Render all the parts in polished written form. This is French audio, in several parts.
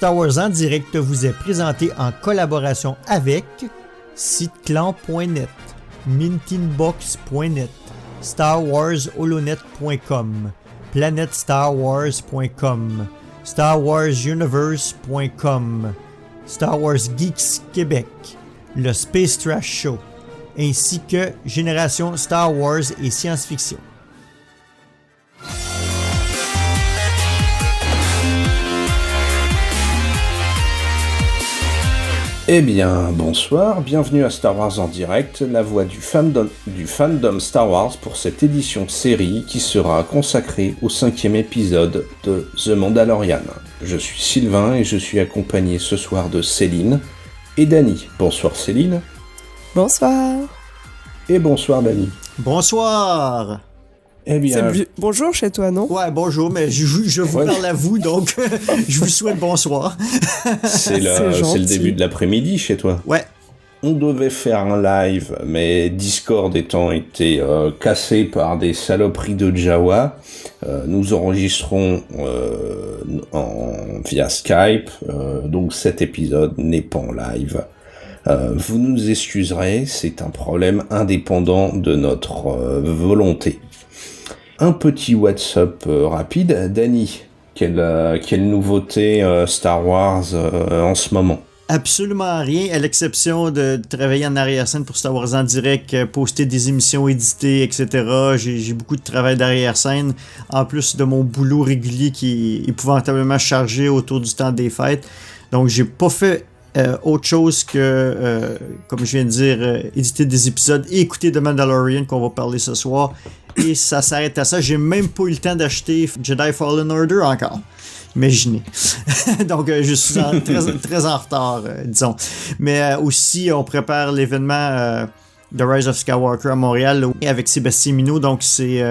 Star Wars en direct vous est présenté en collaboration avec siteclan.net, mintinbox.net, starwarsholonet.com, planetstarwars.com, starwarsuniverse.com, Star Wars Geeks Québec, le Space Trash Show, ainsi que Génération Star Wars et Science-Fiction. Eh bien, bonsoir, bienvenue à Star Wars en direct, la voix du fandom Star Wars pour cette édition série qui sera consacrée au 5e épisode de The Mandalorian. Je suis Sylvain et je suis accompagné ce soir de Céline et Dany. Bonsoir Céline. Bonsoir. Et bonsoir Dany. Bonsoir. Eh bien, bonjour chez toi, non? Ouais, bonjour, mais je vous parle à vous, donc je vous souhaite bonsoir. c'est le début de l'après-midi chez toi. Ouais. On devait faire un live, mais Discord étant été cassé par des saloperies de Jawa, nous enregistrons via Skype, donc cet épisode n'est pas en live. Vous nous excuserez, c'est un problème indépendant de notre volonté. Un petit WhatsApp rapide. Dany, quelle nouveauté Star Wars en ce moment? Absolument rien, à l'exception de travailler en arrière-scène pour Star Wars en direct, poster des émissions éditées, etc. J'ai beaucoup de travail d'arrière-scène, en plus de mon boulot régulier qui est épouvantablement chargé autour du temps des fêtes. Donc, j'ai pas fait autre chose que, comme je viens de dire, éditer des épisodes et écouter The Mandalorian qu'on va parler ce soir. Et ça s'arrête à ça. J'ai même pas eu le temps d'acheter Jedi Fallen Order encore. Imaginez. Donc, je suis très en retard, disons. Mais aussi, on prépare l'événement The Rise of Skywalker à Montréal avec Sébastien Minot. Donc, c'est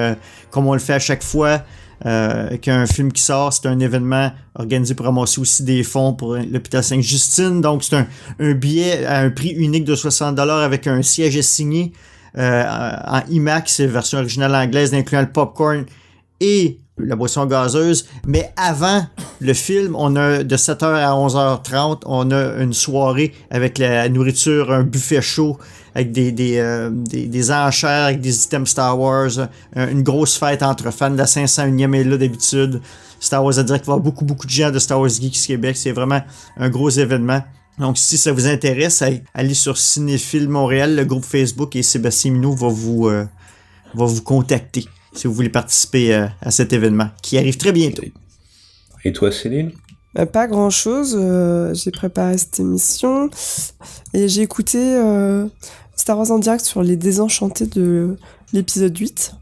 comme on le fait à chaque fois qu'un film qui sort. C'est un événement organisé pour ramasser aussi des fonds pour l'hôpital Sainte-Justine. Donc, c'est un billet à un prix unique de 60$ avec un siège assigné. En IMAX, version originale anglaise, incluant le popcorn et la boisson gazeuse. Mais avant le film, on a de 7h à 11h30, on a une soirée avec la nourriture, un buffet chaud avec des enchères, avec des items Star Wars, une grosse fête entre fans de la 501e est là d'habitude. Star Wars a dit qu'il va y avoir beaucoup de gens de Star Wars Geeks Québec. C'est vraiment un gros événement. Donc, si ça vous intéresse, allez sur Cinéphile Montréal, le groupe Facebook, et Sébastien Minot va vous contacter si vous voulez participer à cet événement qui arrive très bientôt. Et toi, Céline? Pas grand-chose. J'ai préparé cette émission et j'ai écouté Star Wars en direct sur les désenchantés de l'épisode 8.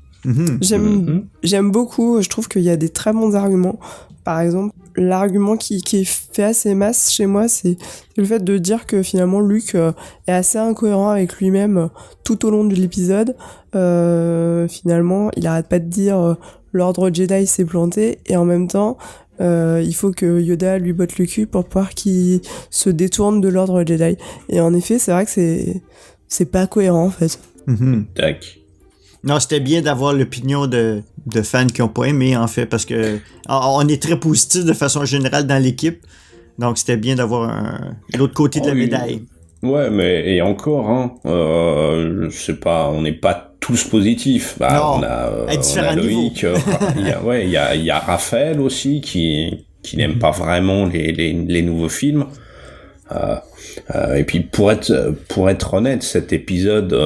J'aime beaucoup. Je trouve qu'il y a des très bons arguments. Par exemple, l'argument qui est fait assez masse chez moi, c'est le fait de dire que finalement Luke est assez incohérent avec lui-même tout au long de l'épisode. Finalement, il arrête pas de dire l'ordre Jedi s'est planté et en même temps, il faut que Yoda lui botte le cul pour pouvoir qu'il se détourne de l'ordre Jedi. Et en effet, c'est vrai que c'est pas cohérent en fait. Tac. Non, c'était bien d'avoir l'opinion de fans qui n'ont pas aimé, en fait, parce que on est très positif de façon générale dans l'équipe. Donc, c'était bien d'avoir l'autre côté de la médaille. Ouais, mais et encore, je sais pas, on n'est pas tous positifs. Non, on a Loïc, il y a Raphaël aussi qui n'aime pas vraiment les nouveaux films. Et puis pour être honnête, cet épisode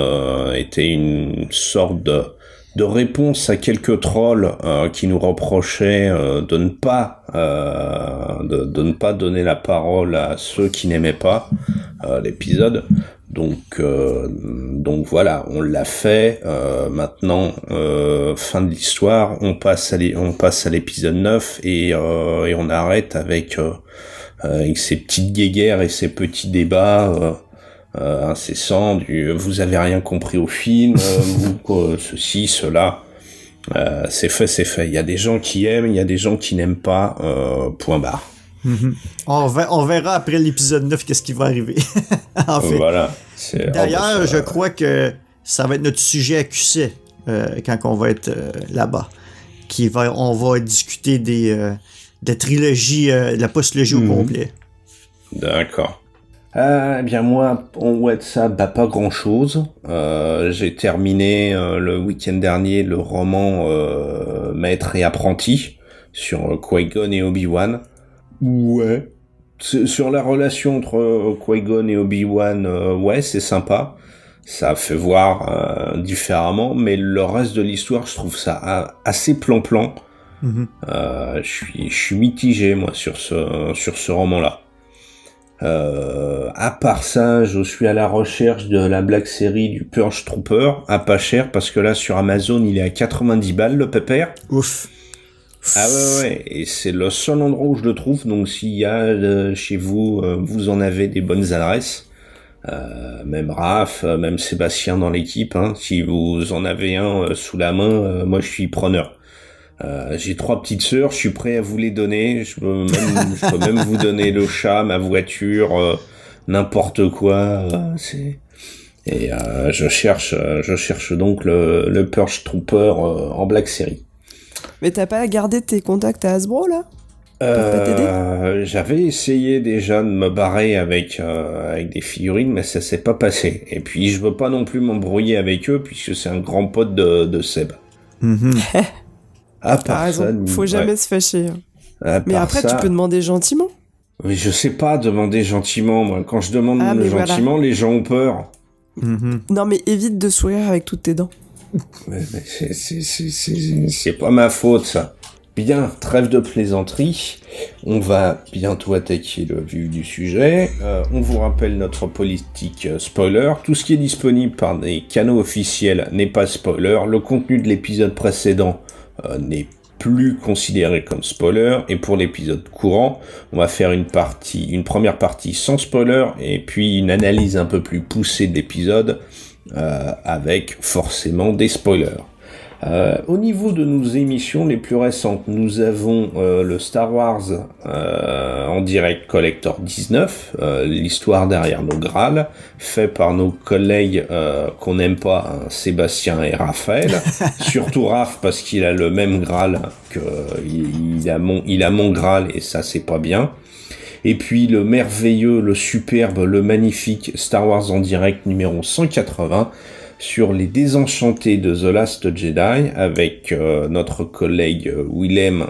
était une sorte de réponse à quelques trolls qui nous reprochaient de ne pas donner la parole à ceux qui n'aimaient pas l'épisode. Donc voilà, on l'a fait. Maintenant, fin de l'histoire, on passe à l'épisode 9 et on arrête avec ces petites guéguerres et ces petits débats incessants du vous avez rien compris au film, ceci, cela. C'est fait. Il y a des gens qui aiment, il y a des gens qui n'aiment pas, point barre. On verra après l'épisode 9 qu'est-ce qui va arriver. En fait. Voilà. D'ailleurs, je crois que ça va être notre sujet à QC quand on va être là-bas. On va discuter des la trilogie, de la postlogie au complet. D'accord. Eh bien moi, en WhatsApp, pas grand-chose. J'ai terminé le week-end dernier le roman Maître et apprenti sur Qui-Gon et Obi-Wan. Ouais. Sur la relation entre Qui-Gon et Obi-Wan, ouais, c'est sympa. Ça fait voir différemment, mais le reste de l'histoire, je trouve ça assez plan-plan. Je suis mitigé, moi, sur ce roman-là. À part ça, je suis à la recherche de la Black Series du Purge Trooper, à pas cher, parce que là, sur Amazon, il est à 90 balles, le pépère. Ouf. Ah ouais, et c'est le seul endroit où je le trouve, donc s'il y a chez vous, vous en avez des bonnes adresses, même Raph, même Sébastien dans l'équipe, hein, si vous en avez un sous la main, moi je suis preneur. J'ai 3 petites sœurs, je suis prêt à vous les donner, je peux même vous donner le chat, ma voiture, n'importe quoi, et je cherche donc le Purge Trooper en Black Series. Mais t'as pas gardé tes contacts à Hasbro, là? Pour pas t'aider? J'avais essayé déjà de me barrer avec des figurines, mais ça s'est pas passé. Et puis je veux pas non plus m'embrouiller avec eux, puisque c'est un grand pote de Seb. À part ça, faut jamais se fâcher. Mais après, tu peux demander gentiment. Mais je sais pas demander gentiment, moi. Quand je demande gentiment, voilà. Les gens ont peur. Non, mais évite de sourire avec toutes tes dents. Mais c'est pas ma faute, ça. Bien, trêve de plaisanterie. On va bientôt attaquer le vif du sujet. On vous rappelle notre politique spoiler. Tout ce qui est disponible par des canaux officiels n'est pas spoiler. Le contenu de l'épisode précédent n'est plus considéré comme spoiler. Et pour l'épisode courant, on va faire une première partie sans spoiler et puis une analyse un peu plus poussée de l'épisode avec forcément des spoilers. Au niveau de nos émissions les plus récentes, nous avons le Star Wars en direct Collector 19, l'histoire derrière nos Graals, fait par nos collègues qu'on n'aime pas, hein, Sébastien et Raphaël. Surtout Raph, parce qu'il a le même Graal que il a mon Graal, et ça c'est pas bien. Et puis le merveilleux, le superbe, le magnifique Star Wars en direct numéro 180 sur les désenchantés de The Last Jedi avec notre collègue Willem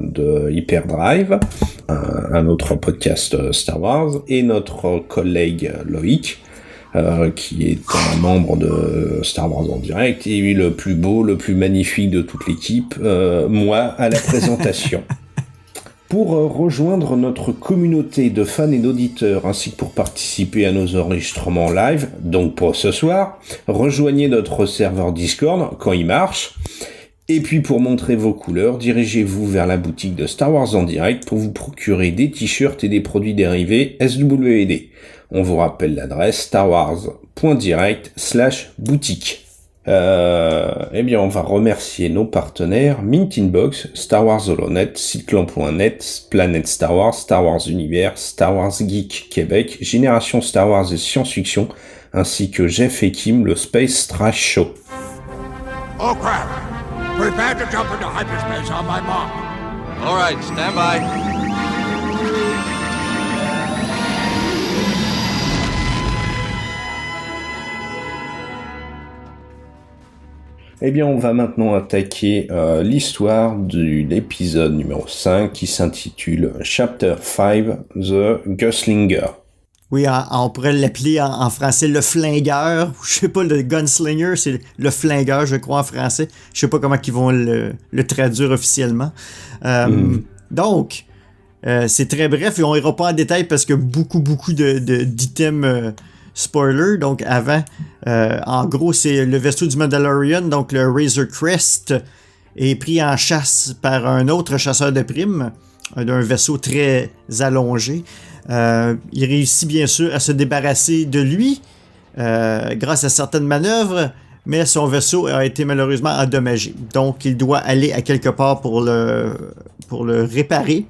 de Hyperdrive, un autre podcast Star Wars, et notre collègue Loïc, qui est un membre de Star Wars en direct, et le plus beau, le plus magnifique de toute l'équipe, moi à la présentation. Pour rejoindre notre communauté de fans et d'auditeurs, ainsi que pour participer à nos enregistrements live, donc pour ce soir, rejoignez notre serveur Discord quand il marche. Et puis pour montrer vos couleurs, dirigez-vous vers la boutique de Star Wars en direct pour vous procurer des t-shirts et des produits dérivés SWD. On vous rappelle l'adresse starwars.direct/boutique. Eh bien, on va remercier nos partenaires Mint Inbox, Star Wars Holonet, Cyclan.net, Planète Star Wars, Star Wars Univers, Star Wars Geek Québec, Génération Star Wars et Science-Fiction, ainsi que Jeff et Kim, le Space Trash Show. Oh crap! Prepare to jump into hyperspace on my mark. All right, stand by. Eh bien, on va maintenant attaquer l'histoire de l'épisode numéro 5 qui s'intitule Chapter 5, The Gunslinger. Oui, on pourrait l'appeler en français le flingueur. Je sais pas, le gunslinger, c'est le flingueur, je crois, en français. Je sais pas comment ils vont le traduire officiellement. Donc, c'est très bref et on ira pas en détail parce que beaucoup d'items... spoiler, donc avant, en gros, c'est le vaisseau du Mandalorian, donc le Razor Crest, est pris en chasse par un autre chasseur de primes, d'un vaisseau très allongé. Il réussit bien sûr à se débarrasser de lui grâce à certaines manœuvres, mais son vaisseau a été malheureusement endommagé. Donc, il doit aller à quelque part pour le réparer,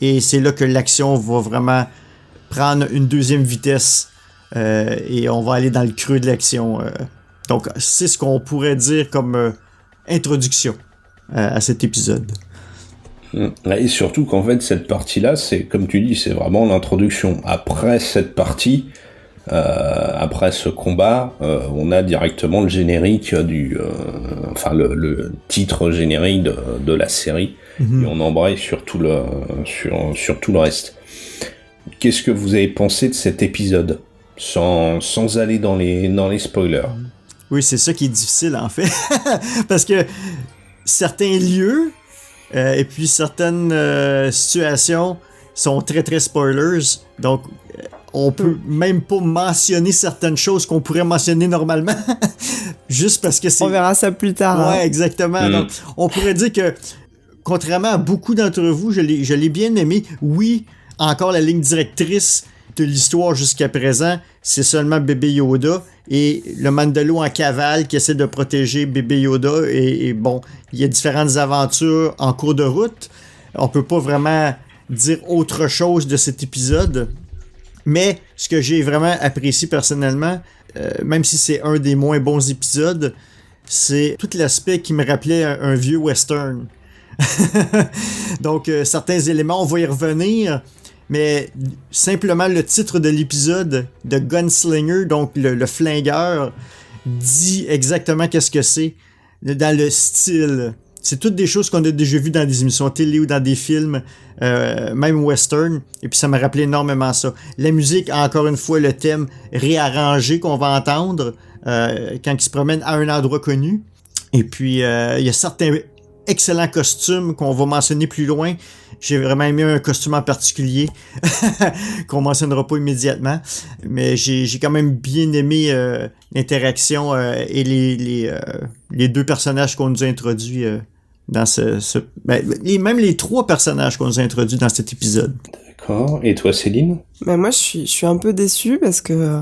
et c'est là que l'action va vraiment prendre une deuxième vitesse. Et on va aller dans le creux de l'action. Donc, c'est ce qu'on pourrait dire comme introduction à cet épisode. Et surtout qu'en fait, cette partie-là, c'est, comme tu dis, c'est vraiment l'introduction. Après cette partie, après ce combat, on a directement le générique le titre générique de la série, et on embraye sur tout le reste. Qu'est-ce que vous avez pensé de cet épisode, sans aller dans les spoilers? Oui, c'est ça qui est difficile en fait, parce que certains lieux et puis certaines situations sont très très spoilers, donc on peut même pas mentionner certaines choses qu'on pourrait mentionner normalement, juste parce que c'est... On verra ça plus tard. Ouais, exactement. Donc, on pourrait dire que, contrairement à beaucoup d'entre vous, je l'ai bien aimé. Oui, encore la ligne directrice de l'histoire jusqu'à présent, c'est seulement bébé Yoda et le Mandalore en cavale qui essaie de protéger bébé Yoda. Et bon, il y a différentes aventures en cours de route. On peut pas vraiment dire autre chose de cet épisode. Mais ce que j'ai vraiment apprécié personnellement, même si c'est un des moins bons épisodes, c'est tout l'aspect qui me rappelait un vieux western. Donc, certains éléments, on va y revenir, mais simplement le titre de l'épisode, de Gunslinger, donc le flingueur, dit exactement qu'est-ce que c'est dans le style. C'est toutes des choses qu'on a déjà vues dans des émissions télé ou dans des films, même western, et puis ça m'a rappelé énormément ça. La musique, encore une fois, le thème réarrangé qu'on va entendre quand il se promène à un endroit connu. Et puis, il y a certains excellents costumes qu'on va mentionner plus loin. J'ai vraiment aimé un costume en particulier qu'on mentionnera pas immédiatement, mais j'ai quand même bien aimé l'interaction et les deux personnages qu'on nous a introduits dans même les trois personnages qu'on nous a introduits dans cet épisode. D'accord. Et toi, Céline? Moi, je suis un peu déçue parce que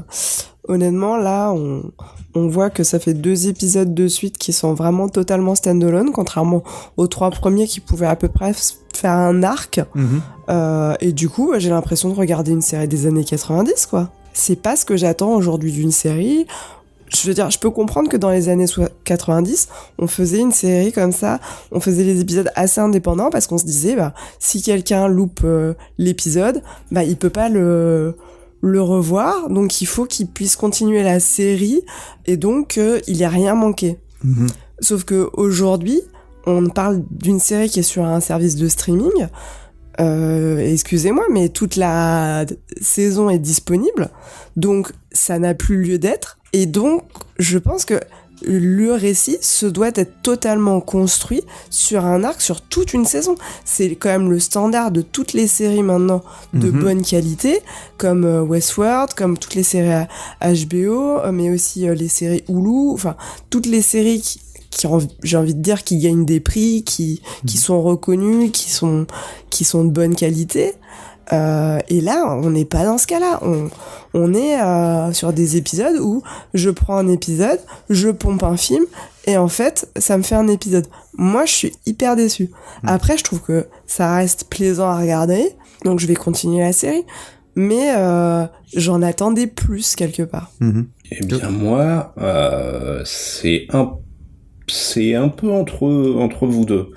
honnêtement, là, on voit que ça fait 2 épisodes de suite qui sont vraiment totalement stand-alone, contrairement aux 3 premiers qui pouvaient à peu près faire un arc. Et du coup, j'ai l'impression de regarder une série des années 90, quoi. C'est pas ce que j'attends aujourd'hui d'une série. Je veux dire, je peux comprendre que dans les années 90, on faisait une série comme ça, on faisait les épisodes assez indépendants parce qu'on se disait, si quelqu'un loupe l'épisode, il peut pas le revoir, donc il faut qu'il puisse continuer la série et donc il y a rien manqué. Sauf que aujourd'hui, on parle d'une série qui est sur un service de streaming. Excusez-moi, mais toute la saison est disponible, donc ça n'a plus lieu d'être. Et donc, je pense que le récit se doit être totalement construit sur un arc, sur toute une saison. C'est quand même le standard de toutes les séries maintenant de bonne qualité, comme Westworld, comme toutes les séries HBO, mais aussi les séries Hulu, enfin, toutes les séries qui j'ai envie de dire, qui gagnent des prix, qui sont reconnues, qui sont de bonne qualité. Et là, on n'est pas dans ce cas-là. On est sur des épisodes où je prends un épisode, je pompe un film, et en fait, ça me fait un épisode. Moi, je suis hyper déçue. Après, je trouve que ça reste plaisant à regarder, donc je vais continuer la série. Mais j'en attendais plus, quelque part. Eh bien, moi, c'est un peu entre vous deux.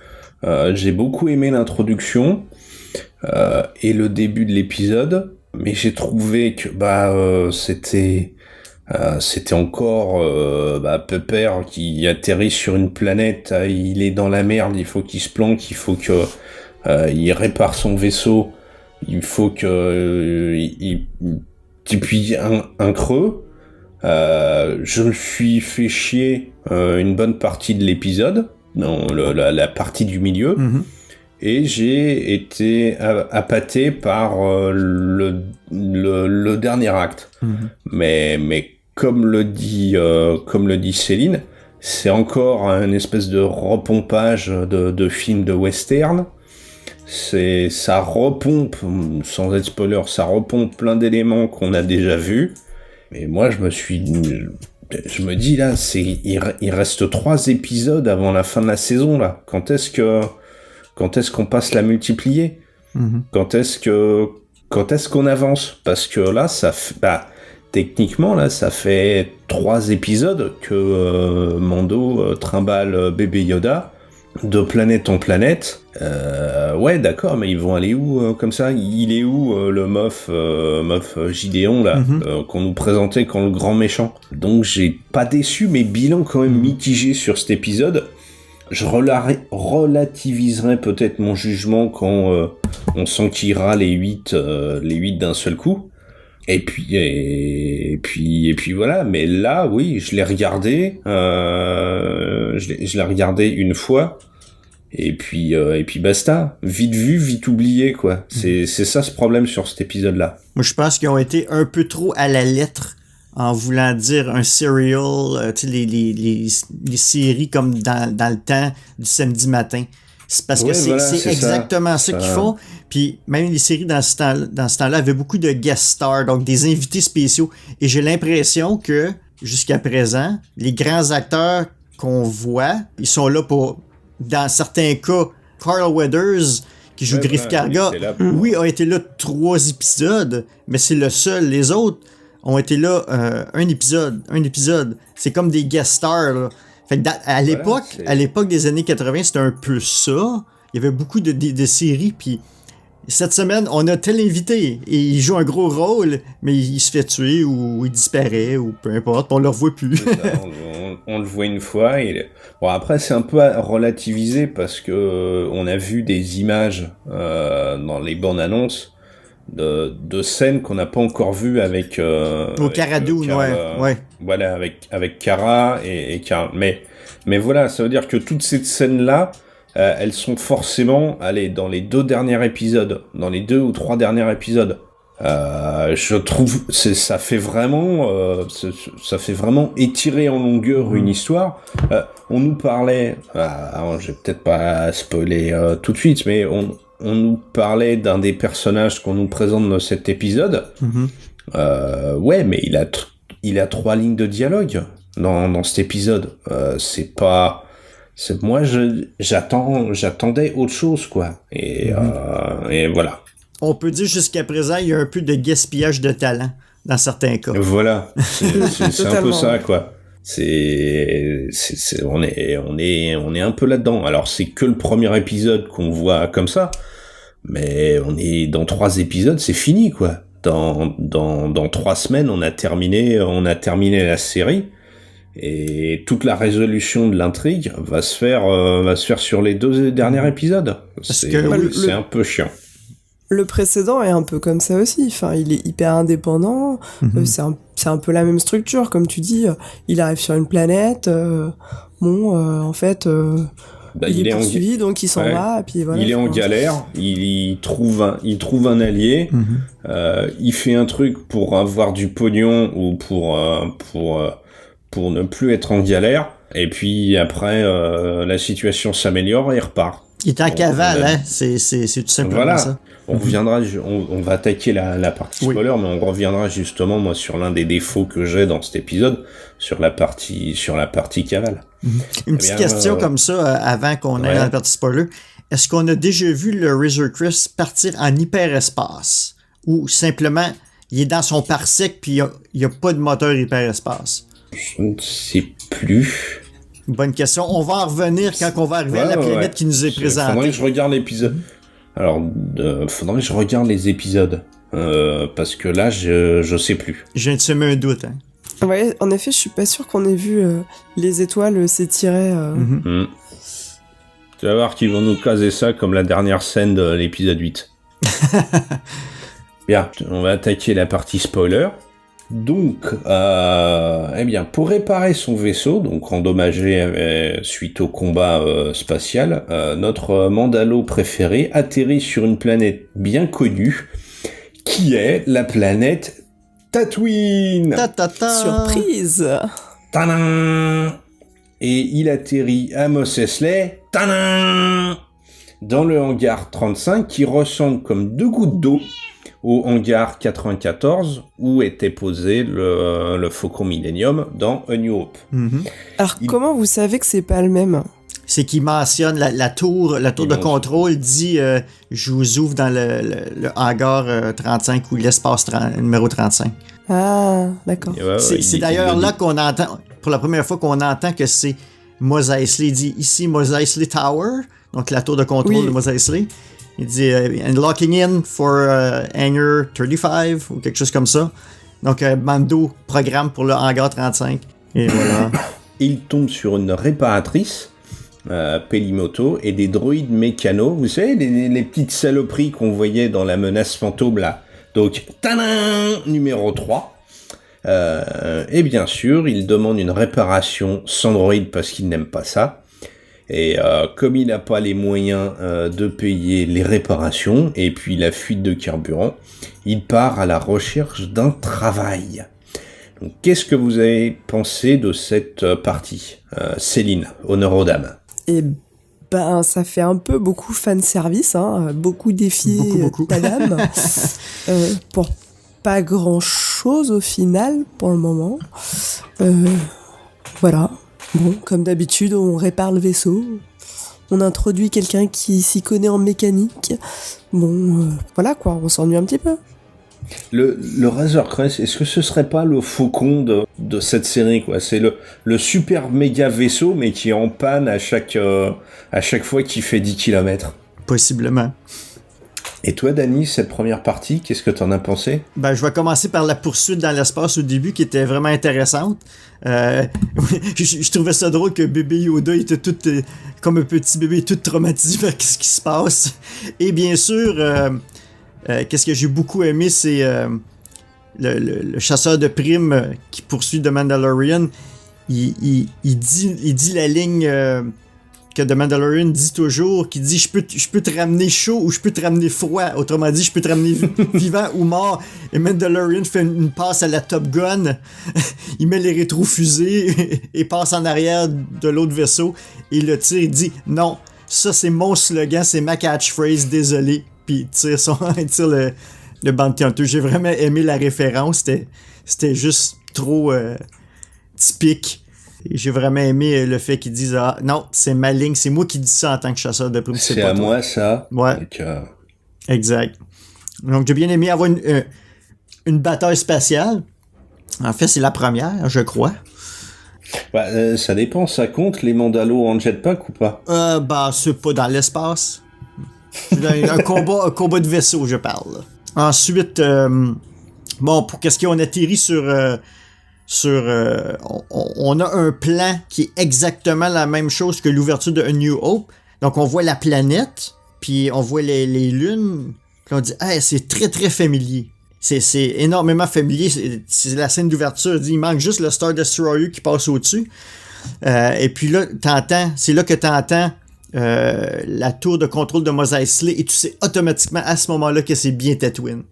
J'ai beaucoup aimé l'introduction et le début de l'épisode, mais j'ai trouvé que c'était encore Pepper qui atterrit sur une planète, il est dans la merde, il faut qu'il se planque, il faut que il répare son vaisseau, il faut que il puis un creux. Je me suis fait chier une bonne partie de l'épisode, dans la partie du milieu, et j'ai été appâté par le dernier acte. Mais comme le dit Céline, c'est encore un espèce de repompage de film de western. Ça repompe, sans être spoiler, ça repompe plein d'éléments qu'on a déjà vus. Et moi, je me dis là, il reste 3 épisodes avant la fin de la saison là. Quand est-ce qu'on passe la multiplier? Quand est-ce qu'on avance? Parce que là, techniquement là, ça fait 3 épisodes que Mando trimballe bébé Yoda de planète en planète. Ouais, d'accord, mais ils vont aller où comme ça? Il est où le Moff Gideon là, qu'on nous présentait quand le grand méchant? Donc j'ai pas déçu, mais bilan quand même mitigé sur cet épisode. Je relativiserai peut-être mon jugement quand on s'enquillera les 8 d'un seul coup. Et puis voilà. Mais là, oui, je l'ai regardé. Je l'ai regardé une fois. Et puis basta. Vite vu, vite oublié, quoi. C'est ça ce problème sur cet épisode-là. Moi, je pense qu'ils ont été un peu trop à la lettre en voulant dire un serial, tu sais, les séries comme dans le temps du samedi matin. C'est parce que c'est exactement ça qu'ils font. Puis même les séries dans ce temps-là avaient beaucoup de guest stars, donc des invités spéciaux. Et j'ai l'impression que, jusqu'à présent, les grands acteurs qu'on voit, ils sont là pour, dans certains cas, Carl Weathers, qui joue Griff Karga, oui, a été là 3 épisodes, mais c'est le seul. Les autres ont été là un épisode. C'est comme des guest stars, là. Fait que à l'époque des années 80, c'était un peu ça. Il y avait beaucoup de séries, puis cette semaine, on a tel invité, et il joue un gros rôle, mais il se fait tuer, ou il disparaît, ou peu importe, on le revoit plus. Ça, on le voit une fois, bon, après, c'est un peu à relativiser, parce que on a vu des images dans les bandes annonces, de scènes qu'on n'a pas encore vues avec au Cara Dune, ouais. Voilà, avec Cara et Cara. Mais voilà, ça veut dire que toutes ces scènes-là, elles sont forcément, dans les 2 derniers épisodes, dans les 2 ou 3 derniers épisodes. Je trouve, ça fait vraiment étirer en longueur une histoire. On nous parlait, je vais peut-être pas spoiler tout de suite, mais on nous parlait d'un des personnages qu'on nous présente dans cet épisode. Ouais, mais il a 3 lignes de dialogue dans cet épisode. Moi, j'attendais autre chose, quoi. Et voilà. On peut dire jusqu'à présent, il y a un peu de gaspillage de talent dans certains cas. Voilà, c'est un peu ça, quoi. On est un peu là-dedans. Alors c'est que le premier épisode qu'on voit comme ça, mais on est dans 3 épisodes, c'est fini, quoi. Dans 3 semaines, on a terminé la série. Et toute la résolution de l'intrigue va se faire sur les 2 derniers épisodes. C'est un peu chiant. Le précédent est un peu comme ça aussi. Enfin, il est hyper indépendant. C'est un peu la même structure, comme tu dis. Il arrive sur une planète. En fait, il est poursuivi, donc il s'en va. Et puis voilà. Il est en galère. Il trouve un allié. Il fait un truc pour avoir du pognon ou pour ne plus être en galère, et puis après la situation s'améliore et il repart. Il est en cavale, hein? C'est tout simplement ça. On reviendra, on va attaquer la partie spoiler, mais on reviendra justement, moi, sur l'un des défauts que j'ai dans cet épisode, sur la partie cavale. Une petite question comme ça, avant qu'on aille dans la partie spoiler. Est-ce qu'on a déjà vu le Razor Crest partir en hyperespace? Ou simplement, il est dans son parsec puis il n'y a pas de moteur hyperespace? Je ne sais plus. Bonne question. On va en revenir quand on va arriver à la planète qui nous est présentée. Faudrait que je regarde l'épisode. Alors, faudrait que je regarde les épisodes. Parce que là, je sais plus. Je viens de semer un doute. Hein. Ouais, en effet, je suis pas sûr qu'on ait vu les étoiles s'étirer. Tu vas voir qu'ils vont nous caser ça comme la dernière scène de l'épisode 8. Bien, on va attaquer la partie spoiler. Donc, pour réparer son vaisseau, donc endommagé suite au combat spatial, notre Mandalo préféré atterrit sur une planète bien connue, qui est la planète Tatooine. Surprise. Tadam. Et il atterrit à Mos Eisley, tadam, dans le hangar 35, qui ressemble comme 2 gouttes d'eau au hangar 94 où était posé le Faucon Millenium dans A New Hope. Alors comment vous savez que c'est pas le même? C'est qu'il mentionne la tour de contrôle, dit je vous ouvre dans le hangar 35 ou l'espace numéro 35. Ah, d'accord. C'est d'ailleurs là qu'on entend, pour la première fois qu'on entend que c'est Mos Eisley. Il dit ici Mos Eisley Tower, donc la tour de contrôle de Mos Eisley. Il dit and locking in for hangar 35 ou quelque chose comme ça. Donc Mando programme pour le hangar 35. Et voilà. Il tombe sur une réparatrice, Pelimoto, et des droïdes mécanos. Vous savez, les petites saloperies qu'on voyait dans la menace fantôme là. Donc, tadam, numéro 3. Et bien sûr, il demande une réparation sans droïde parce qu'il n'aime pas ça. Et comme il n'a pas les moyens de payer les réparations et puis la fuite de carburant, il part à la recherche d'un travail. Donc, qu'est-ce que vous avez pensé de cette partie, Céline, honneur aux dames? Et ben, ça fait un peu beaucoup fanservice, hein, beaucoup défier ta dame, pour pas grand-chose au final, pour le moment. Voilà. Bon, comme d'habitude, on répare le vaisseau, on introduit quelqu'un qui s'y connaît en mécanique. Bon, voilà quoi, on s'ennuie un petit peu. Le Razor Crest, est-ce que ce serait pas le faucon de cette série, quoi? C'est le super méga vaisseau, mais qui est en panne à chaque fois qu'il fait 10 km. Possiblement. Et toi, Dany, cette première partie, qu'est-ce que t'en as pensé? Ben, je vais commencer par la poursuite dans l'espace au début, qui était vraiment intéressante. Je trouvais ça drôle que bébé Yoda était tout, comme un petit bébé, tout traumatisé par ce qui se passe. Et bien sûr... qu'est-ce que j'ai beaucoup aimé, c'est le chasseur de primes qui poursuit The Mandalorian. Il dit la ligne que The Mandalorian dit toujours, qui dit je peux te ramener chaud ou je peux te ramener froid. Autrement dit, je peux te ramener vivant ou mort. Et Mandalorian fait une passe à la Top Gun. Il met les rétrofusées et passe en arrière de l'autre vaisseau. Et il le tire, il dit non, ça c'est mon slogan, c'est ma catchphrase, désolé. Puis il tire le Bounty Hunter. J'ai vraiment aimé la référence. C'était juste trop typique. Et j'ai vraiment aimé le fait qu'ils disent ah non, c'est ma ligne, c'est moi qui dis ça en tant que chasseur de primes. C'est à moi ça. Ouais. Donc, exact. Donc j'ai bien aimé avoir une bataille spatiale. En fait, c'est la première, je crois. Bah, ça dépend, ça compte les Mandalos en jetpack ou pas? Bah, c'est pas dans l'espace. un combat de vaisseau, je parle. Ensuite, bon, pour qu'est-ce qu'on atterrit on a un plan qui est exactement la même chose que l'ouverture de A New Hope. Donc, on voit la planète, puis on voit les lunes, puis on dit, hey, c'est très, très familier. C'est énormément familier. C'est la scène d'ouverture. Il manque juste le Star Destroyer qui passe au-dessus. Et puis là, c'est là que t'entends la tour de contrôle de Mos Eisley et tu sais automatiquement à ce moment-là que c'est bien Tatooine.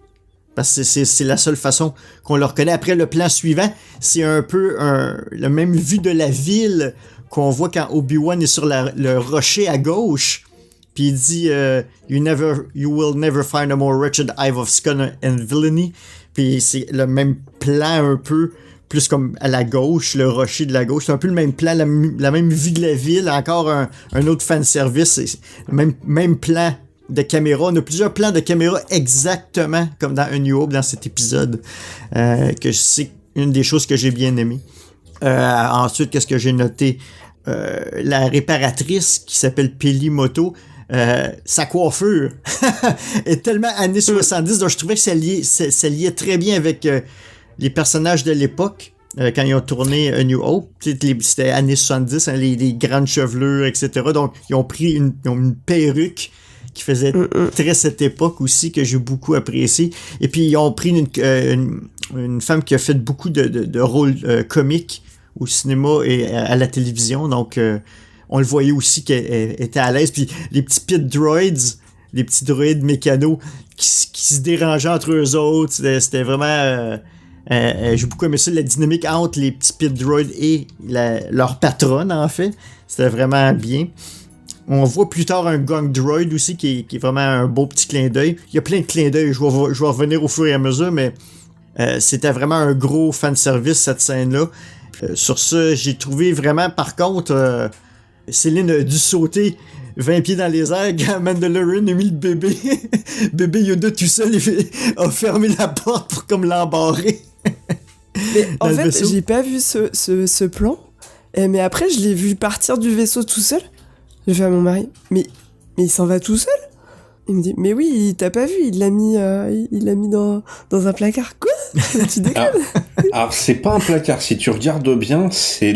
Parce que c'est la seule façon qu'on le reconnaît. Après, le plan suivant, c'est un peu la même vue de la ville qu'on voit quand Obi-Wan est sur le rocher à gauche. Puis il dit You will never find a more wretched hive of scum and villainy. Puis c'est le même plan un peu, plus comme à la gauche, le rocher de la gauche. C'est un peu le même plan, la même vue de la ville. Encore un autre fanservice. C'est le même plan de caméra. On a plusieurs plans de caméra exactement comme dans A New Hope, dans cet épisode. Que c'est une des choses que j'ai bien aimé. Ensuite, qu'est-ce que j'ai noté? La réparatrice qui s'appelle Pelimoto. Sa coiffure est tellement années 70, donc je trouvais que ça liait très bien avec les personnages de l'époque, quand ils ont tourné A New Hope. C'était années 70, hein, les grandes chevelures, etc. Donc, ils ont pris une perruque qui faisait très cette époque aussi, que j'ai beaucoup apprécié. Et puis, ils ont pris une femme qui a fait beaucoup de rôles comiques au cinéma et à la télévision. Donc, on le voyait aussi qu'elle était à l'aise. Puis les petits pit droids, les petits droïdes mécanos qui se dérangeaient entre eux autres, c'était vraiment... j'ai beaucoup aimé ça, la dynamique entre les petits pit droids et leur patronne, en fait. C'était vraiment bien. On voit plus tard un gang droid aussi, qui est vraiment un beau petit clin d'œil. Il y a plein de clins d'œil, je vais revenir au fur et à mesure, mais c'était vraiment un gros fanservice, cette scène-là. Sur ça, j'ai trouvé vraiment, par contre... Céline a dû sauter 20 pieds dans les airs quand Mandalorian a mis le bébé. Bébé Yoda tout seul a fermé la porte pour comme l'embarrer. Mais en fait, j'ai pas vu ce plan, Mais après, je l'ai vu partir du vaisseau tout seul. Je fais à mon mari, mais il s'en va tout seul? Il me dit, mais oui, t'as pas vu, il l'a mis dans un placard. Quoi? Tu déconnes? Alors, c'est pas un placard. Si tu regardes bien, c'est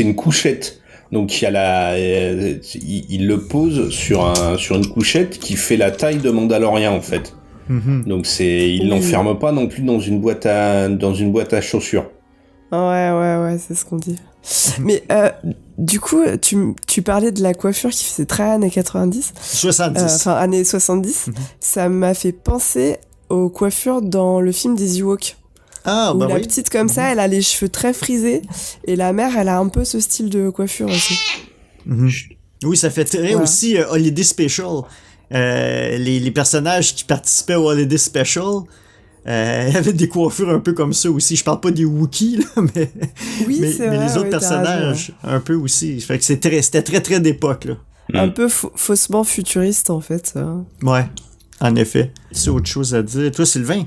une couchette. Donc, il y a il le pose sur une couchette qui fait la taille de Mandalorian, en fait. Mm-hmm. Donc, il l'enferme pas non plus dans une boîte à chaussures. Ouais, c'est ce qu'on dit. Mais du coup, tu parlais de la coiffure qui faisait très années 90. 70. Enfin, années 70. Mm-hmm. Ça m'a fait penser aux coiffures dans le film des Ewoks. Ah, où la petite comme ça, elle a les cheveux très frisés. Et la mère, elle a un peu ce style de coiffure aussi. Mm-hmm. Oui, ça fait très aussi Holiday Special. Les personnages qui participaient au Holiday Special... il y avait des coiffures un peu comme ça aussi. Je parle pas des Wookiees, là, mais les autres personnages, un peu aussi. Fait que c'était très, très d'époque, là. Un peu faussement futuriste, en fait. Ouais, en effet. C'est autre chose à dire. Toi, Sylvain?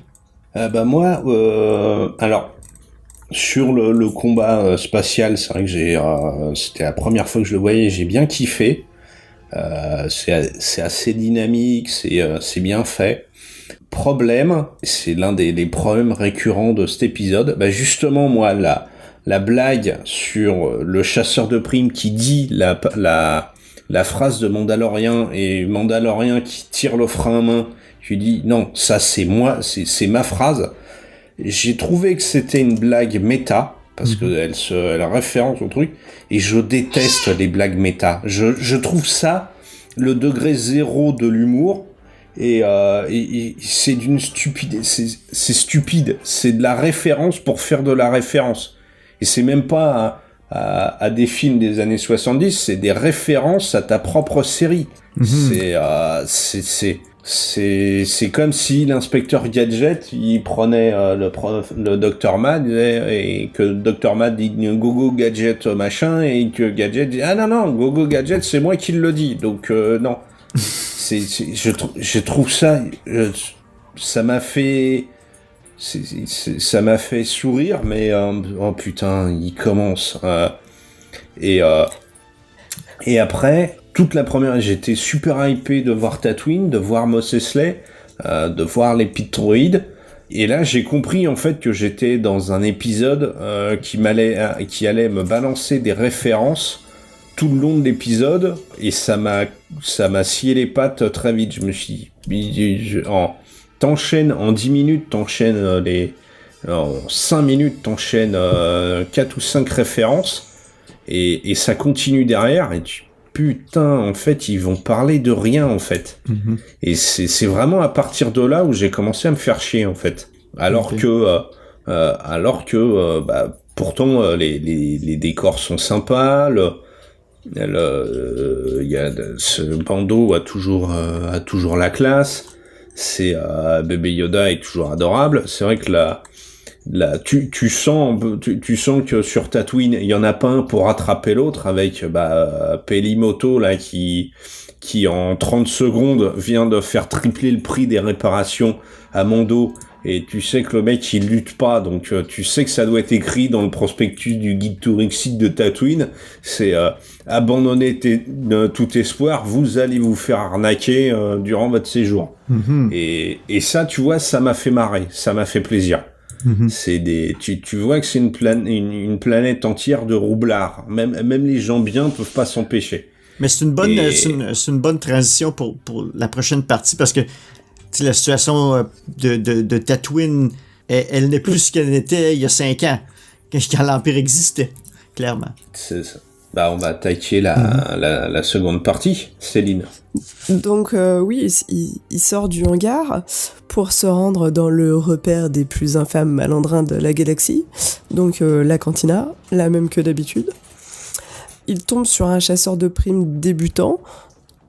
Moi, alors, sur le combat spatial, c'est vrai que c'était la première fois que je le voyais, j'ai bien kiffé. C'est assez dynamique, c'est bien fait. Problème, c'est l'un des problèmes récurrents de cet épisode. Justement, moi, la blague sur le chasseur de primes qui dit la phrase de Mandalorian et Mandalorian qui tire le frein à main, qui dit non, ça c'est moi, c'est ma phrase. J'ai trouvé que c'était une blague méta parce que elle référence au truc et je déteste les blagues méta. Je trouve ça le degré zéro de l'humour. Et c'est d'une stupidité, c'est stupide, c'est de la référence pour faire de la référence. Et c'est même pas à des films des années 70, c'est des références à ta propre série. C'est comme si l'inspecteur Gadget, il prenait le Dr. Mad et que Dr. Mad dit Gogo Gadget machin et que Gadget dit ah non Gogo Gadget c'est moi qui le dis donc non. Je trouve ça, ça m'a fait sourire, mais oh putain, il commence. Et après, toute la première, j'étais super hypé de voir Tatooine, de voir Mos Eisley, de voir les petites droïdes. Et là, j'ai compris en fait que j'étais dans un épisode qui allait me balancer des références tout le long de l'épisode, et ça m'a scié les pattes très vite. Je me suis dit, t'enchaînes en 10 minutes, t'enchaînes en 5 minutes, t'enchaînes 4 ou 5 références, et ça continue derrière, et putain, en fait, ils vont parler de rien, en fait. Mm-hmm. Et c'est vraiment à partir de là où j'ai commencé à me faire chier, en fait. Alors que pourtant, les décors sont sympas, ce Bando a toujours la classe. Bébé Yoda est toujours adorable. C'est vrai que tu sens que sur Tatooine il y en a pas un pour rattraper l'autre avec Pelimoto là qui en 30 secondes vient de faire tripler le prix des réparations à Mando. Et tu sais que le mec, il lutte pas, donc tu sais que ça doit être écrit dans le prospectus du guide touristique de Tatooine. C'est abandonner tout espoir, vous allez vous faire arnaquer durant votre séjour. Mm-hmm. Et ça, tu vois, ça m'a fait marrer, ça m'a fait plaisir. Mm-hmm. C'est tu vois que c'est une planète entière de roublards. Même les gens bien peuvent pas s'empêcher. Mais c'est une bonne transition pour la prochaine partie parce que la situation de Tatooine, elle n'est plus ce qu'elle était il y a 5 ans, quand l'Empire existait, clairement. C'est ça. On va attaquer la seconde partie, Céline. Donc oui, il sort du hangar pour se rendre dans le repère des plus infâmes malandrins de la galaxie, donc la cantina, la même que d'habitude. Il tombe sur un chasseur de primes débutant,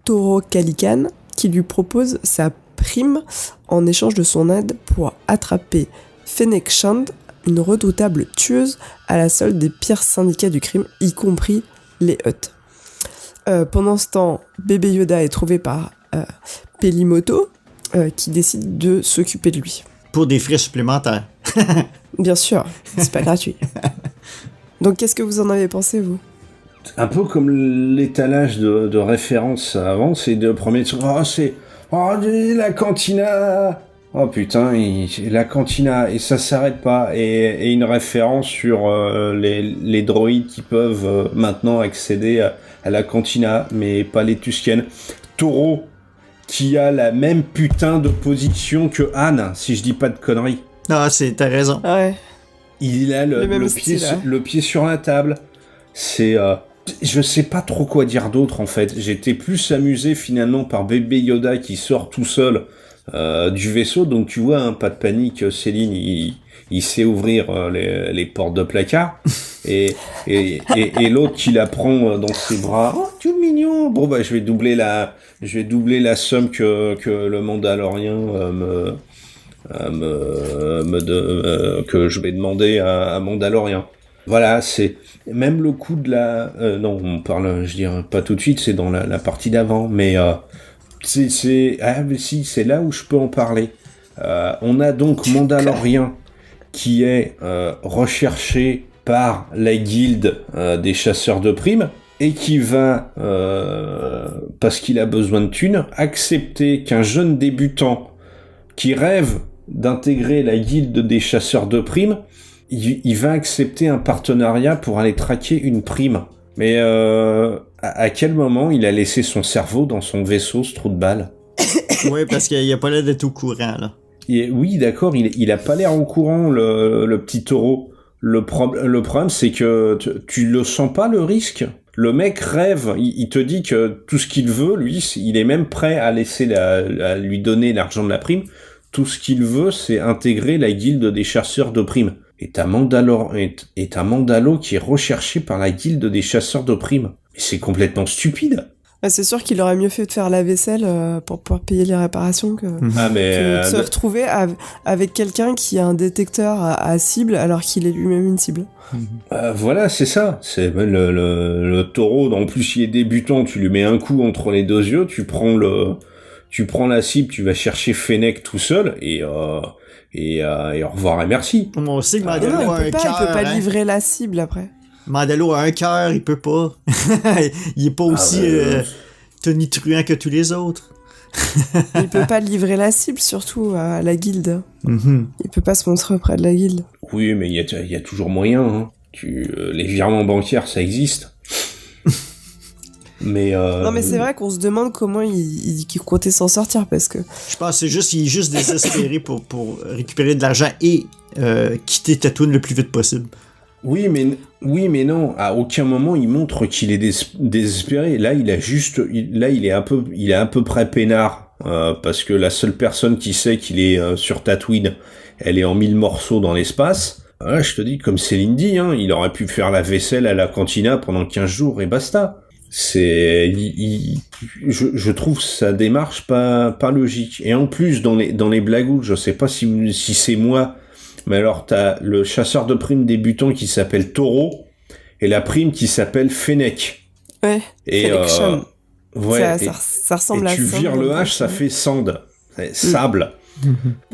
Toro Calican, qui lui propose sa prime en échange de son aide pour attraper Fennec Shand, une redoutable tueuse à la solde des pires syndicats du crime, y compris les Hutt. Pendant ce temps, bébé Yoda est trouvé par Pelimoto, qui décide de s'occuper de lui. Pour des frais supplémentaires. Bien sûr, c'est pas gratuit. Donc qu'est-ce que vous en avez pensé, vous ? un peu comme l'étalage de référence avant, c'est de premier truc, la cantina, oh putain, la cantina, et ça s'arrête pas, et une référence sur les droïdes qui peuvent maintenant accéder à la cantina, mais pas les Tusken. Toro, qui a la même putain de position que Anne, si je dis pas de conneries. Ah, t'as raison. Ouais. Il a le pied sur la table. C'est... je sais pas trop quoi dire d'autre, en fait. J'étais plus amusé, finalement, par bébé Yoda qui sort tout seul du vaisseau. Donc, tu vois, pas de panique, Céline, il sait ouvrir les portes de placard. Et l'autre qui la prend dans ses bras. Oh, tout mignon. Bon, bah, je vais doubler la somme que le Mandalorien que je vais demander à Mandalorien. Voilà, c'est même le coup de la... non, on parle, je dirais pas tout de suite, c'est dans la partie d'avant, mais c'est là où je peux en parler. On a donc Mandalorien qui est recherché par la guilde des chasseurs de primes et qui va, parce qu'il a besoin de thunes, accepter qu'un jeune débutant qui rêve d'intégrer la guilde des chasseurs de primes, il va accepter un partenariat pour aller traquer une prime. Mais à quel moment il a laissé son cerveau dans son vaisseau, ce trou de balle? Oui, parce qu'il a pas l'air d'être au courant, là. Oui, d'accord, il a pas l'air au courant, le petit taureau. Le problème, c'est que tu le sens pas, le risque. Le mec rêve, il te dit que tout ce qu'il veut, lui, il est même prêt à à lui donner l'argent de la prime. Tout ce qu'il veut, c'est intégrer la guilde des chasseurs de primes. Et t'as Mandalo qui est recherché par la guilde des chasseurs de primes. Mais c'est complètement stupide. Bah, c'est sûr qu'il aurait mieux fait de faire la vaisselle pour pouvoir payer les réparations que de se retrouver avec quelqu'un qui a un détecteur à cible alors qu'il est lui-même une cible. Voilà, c'est ça. C'est le taureau. En plus, il est débutant. Tu lui mets un coup entre les deux yeux. Tu prends la cible. Tu vas chercher Fennec tout seul et au revoir et merci. On sait que Mandalo a un cœur. Il peut pas livrer la cible après. Mandalo a un cœur, il peut pas. Il est pas aussi tonitruant que tous les autres. Il peut pas livrer la cible, surtout à la guilde. Mm-hmm. Il peut pas se montrer auprès de la guilde. Oui, mais il y a toujours moyen. Hein. Les virements bancaires, ça existe. Mais non, mais c'est vrai qu'on se demande comment il comptait s'en sortir, parce que... Je pense qu'il est juste désespéré pour récupérer de l'argent et quitter Tatooine le plus vite possible. Oui, mais non. À aucun moment il montre qu'il est désespéré. Là, il est à peu près peinard parce que la seule personne qui sait qu'il est sur Tatooine, elle est en 1000 morceaux dans l'espace. Voilà, je te dis, comme Céline dit, hein, il aurait pu faire la vaisselle à la cantina pendant 15 jours et basta. Je trouve sa démarche pas logique. Et en plus, dans les blagouts, je sais pas si c'est moi. Mais alors, t'as le chasseur de primes débutant qui s'appelle Taureau et la prime qui s'appelle Fennec. Ouais. Et ouais. Ça ressemble à ça. Tu vires le H, ça fait sand, sable.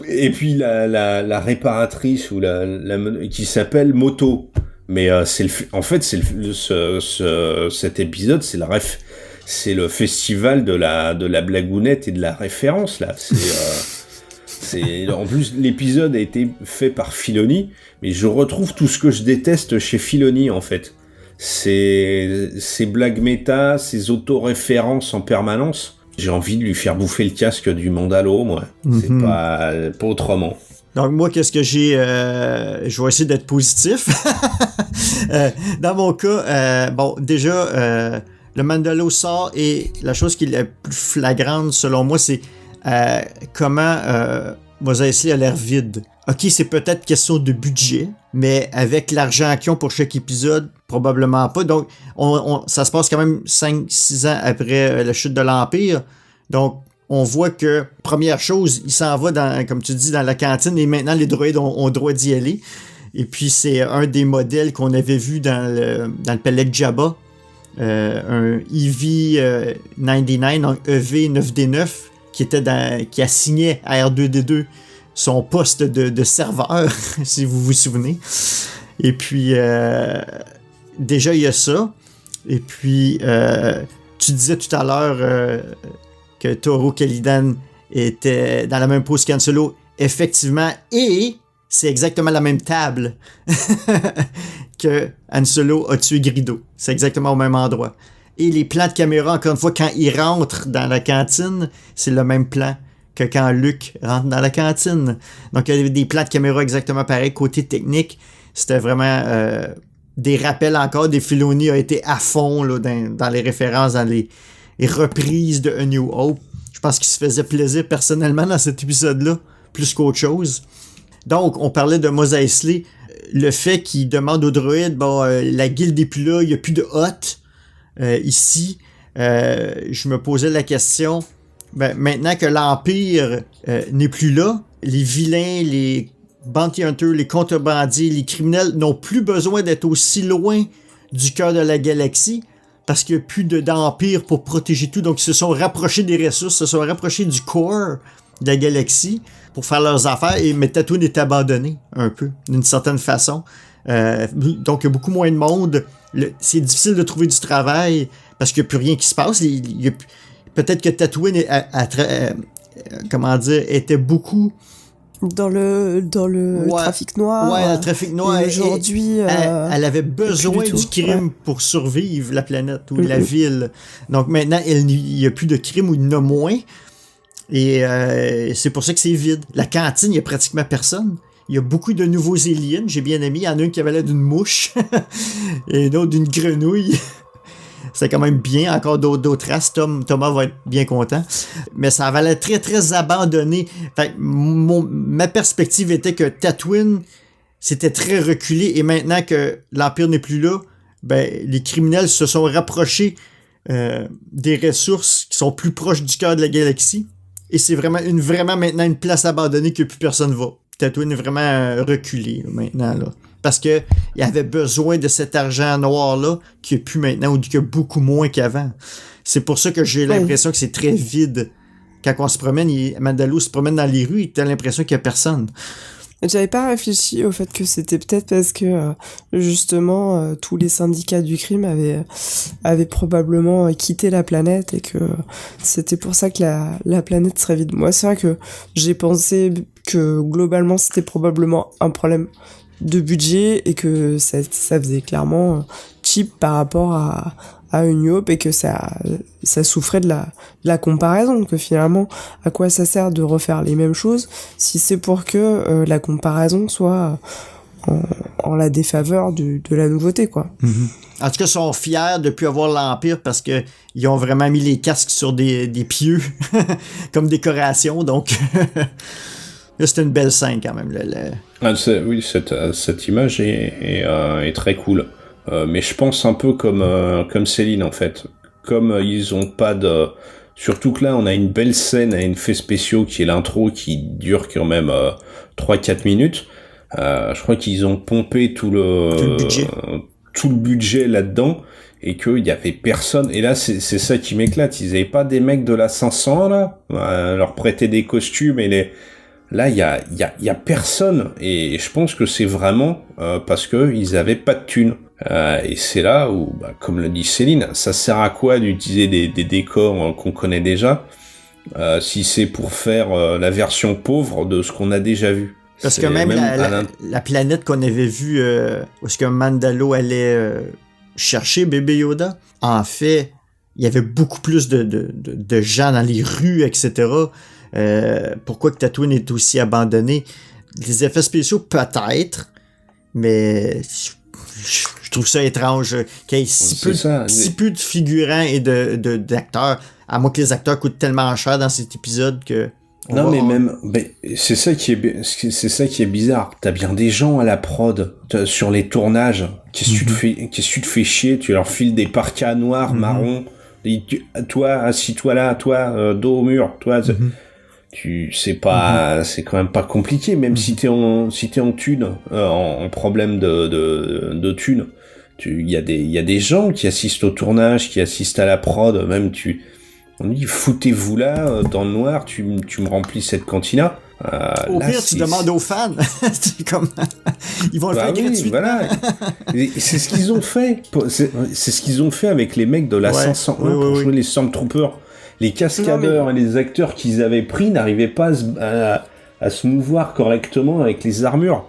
Et puis la réparatrice ou qui s'appelle Moto. Mais cet épisode, c'est le festival de la blagounette et de la référence là. En plus, l'épisode a été fait par Filoni, mais je retrouve tout ce que je déteste chez Filoni, en fait. Ces blagues méta, ces auto-références en permanence. J'ai envie de lui faire bouffer le casque du Mandalo, moi. C'est pas autrement. Donc moi, qu'est-ce que j'ai... je vais essayer d'être positif. Dans mon cas, déjà, le Mandalo sort et la chose qui est la plus flagrante, selon moi, c'est comment Mos Eisley a l'air vide. Ok, c'est peut-être question de budget, mais avec l'argent qu'ils ont pour chaque épisode, probablement pas. Donc, ça se passe quand même 5-6 ans après la chute de l'Empire. Donc, on voit que, première chose, il s'en va, comme tu dis, dans la cantine, et maintenant, les droïdes ont le droit d'y aller. Et puis, c'est un des modèles qu'on avait vu dans le palais de Jabba. Un EV-99, donc EV-9D9, qui assignait à R2D2 son poste de serveur, si vous vous souvenez. Et puis, déjà, il y a ça. Et puis, tu disais tout à l'heure que Toro Calidan était dans la même pose qu'Han Solo. Effectivement, et c'est exactement la même table que Han Solo a tué Greedo. C'est exactement au même endroit. Et les plans de caméra, encore une fois, quand il rentre dans la cantine, c'est le même plan que quand Luke rentre dans la cantine. Donc, il y avait des plans de caméra exactement pareils. Côté technique, c'était vraiment des rappels encore. Des Filoni a été à fond là, dans les références, dans les reprises de A New Hope. Je pense qu'il se faisait plaisir personnellement dans cet épisode-là, plus qu'autre chose. Donc, on parlait de Mos Eisley. Le fait qu'il demande aux droïdes, la guilde n'est plus là, il n'y a plus de Hoth. Ici, je me posais la question, maintenant que l'Empire n'est plus là, les vilains, les bounty hunters, les contrebandiers, les criminels n'ont plus besoin d'être aussi loin du cœur de la galaxie parce qu'il n'y a plus d'Empire pour protéger tout. Donc, ils se sont rapprochés des ressources, se sont rapprochés du core de la galaxie pour faire leurs affaires, mais Tatooine est abandonné un peu, d'une certaine façon. Donc, il y a beaucoup moins de monde. C'est difficile de trouver du travail parce qu'il n'y a plus rien qui se passe. Peut-être que Tatooine était beaucoup dans le trafic noir. Ouais, le trafic noir. Aujourd'hui, elle avait besoin du crime pour survivre, la planète ou la ville. Donc maintenant, il n'y a plus de crime ou il y en a moins. Et c'est pour ça que c'est vide. La cantine, il n'y a pratiquement personne. Il y a beaucoup de nouveaux aliens, j'ai bien aimé. Il y en a un qui avait l'air d'une mouche et un autre d'une grenouille. C'est quand même bien. Encore d'autres races. Thomas va être bien content. Mais ça avait l'air très, très abandonné. Fait, ma perspective était que Tatooine, c'était très reculé. Et maintenant que l'Empire n'est plus là, les criminels se sont rapprochés des ressources qui sont plus proches du cœur de la galaxie. Et c'est vraiment maintenant une place abandonnée que plus personne va. Tatooine est vraiment reculé là, maintenant. Là. Parce qu'il y avait besoin de cet argent noir-là qu'il n'y a plus maintenant ou qu'il y a beaucoup moins qu'avant. C'est pour ça que j'ai l'impression que c'est très vide. Quand on se promène, Mandalore se promène dans les rues, tu as l'impression qu'il n'y a personne. J'avais pas réfléchi au fait que c'était peut-être parce que justement tous les syndicats du crime avaient probablement quitté la planète et que c'était pour ça que la planète serait vide. Moi, c'est vrai que j'ai pensé que globalement c'était probablement un problème de budget et que ça faisait clairement cheap par rapport à New Hope et que ça souffrait de la comparaison, que finalement à quoi ça sert de refaire les mêmes choses si c'est pour que la comparaison soit en la défaveur de la nouveauté, quoi. Mm-hmm. En tout cas, ils sont fiers de ne plus avoir l'Empire parce que ils ont vraiment mis les casques sur des pieux comme décoration, donc là, c'était une belle scène quand même. Oui, cette image est très cool. Mais je pense un peu comme Céline en fait. Comme ils ont pas de... Surtout que là, on a une belle scène à effets spéciaux qui est l'intro qui dure quand même 3-4 minutes. Je crois qu'ils ont pompé tout le budget là-dedans et qu'il y avait personne. Et là, c'est ça qui m'éclate. Ils avaient pas des mecs de la 500 là, leur prêter des costumes et Là, il y a personne. Et je pense que c'est vraiment parce que ils avaient pas de thunes. Et c'est là où, comme le dit Céline, ça sert à quoi d'utiliser des décors qu'on connaît déjà si c'est pour faire la version pauvre de ce qu'on a déjà vu. Parce que même la planète qu'on avait vue où est-ce que Mandalore allait chercher bébé Yoda, en fait, il y avait beaucoup plus de gens dans les rues, etc. Pourquoi que Tatooine est aussi abandonné? Les effets spéciaux, peut-être, mais je trouve ça étrange qu'il y ait si peu de figurants et d'acteurs, à moins que les acteurs coûtent tellement cher dans cet épisode que... c'est ça qui est bizarre. T'as bien des gens à la prod sur les tournages. Qu'est-ce que tu te fais chier? Tu leur files des parkas noirs, marrons. Toi, assis-toi là, toi, dos au mur, toi. C'est quand même pas compliqué, même si t'es en thune, en problème de thune. Il y a des gens qui assistent au tournage, qui assistent à la prod, même on dit foutez-vous là, dans le noir, tu me remplis cette cantina. Au pire, tu demandes aux fans. C'est comme... Ils vont le faire gratuitement. Voilà. C'est ce qu'ils ont fait. C'est ce qu'ils ont fait avec les mecs de la 501 pour jouer les Stormtroopers. Les cascadeurs et les acteurs qu'ils avaient pris n'arrivaient pas à se mouvoir correctement avec les armures.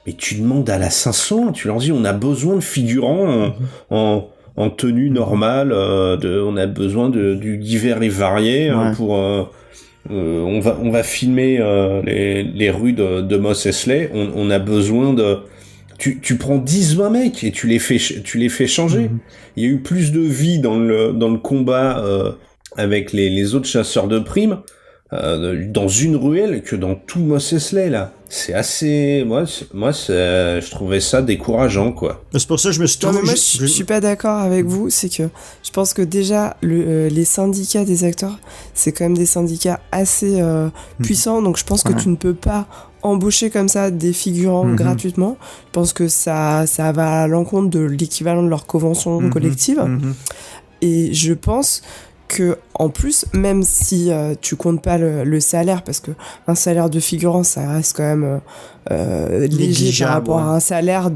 Mais tu demandes à la 500, tu leur dis on a besoin de figurants en tenue normale, on a besoin du divers et variés pour... on va filmer les rues de Mos Eisley. On a besoin de... Tu prends 10-20 mecs et tu les fais changer. Il y a eu plus de vie dans le combat avec les autres chasseurs de primes dans une ruelle que dans tout Mos Eisley là. C'est assez... Moi, je trouvais ça décourageant, quoi. C'est pour ça que je me suis trouvé... Moi, je suis pas d'accord avec vous. C'est que je pense que déjà, les syndicats des acteurs, c'est quand même des syndicats assez puissants. Donc, je pense que tu ne peux pas embaucher comme ça des figurants gratuitement. Je pense que ça va à l'encontre de l'équivalent de leur convention collective. Et je pense... que en plus, même si tu comptes pas le salaire, parce que un salaire de figurant, ça reste quand même léger par rapport à un salaire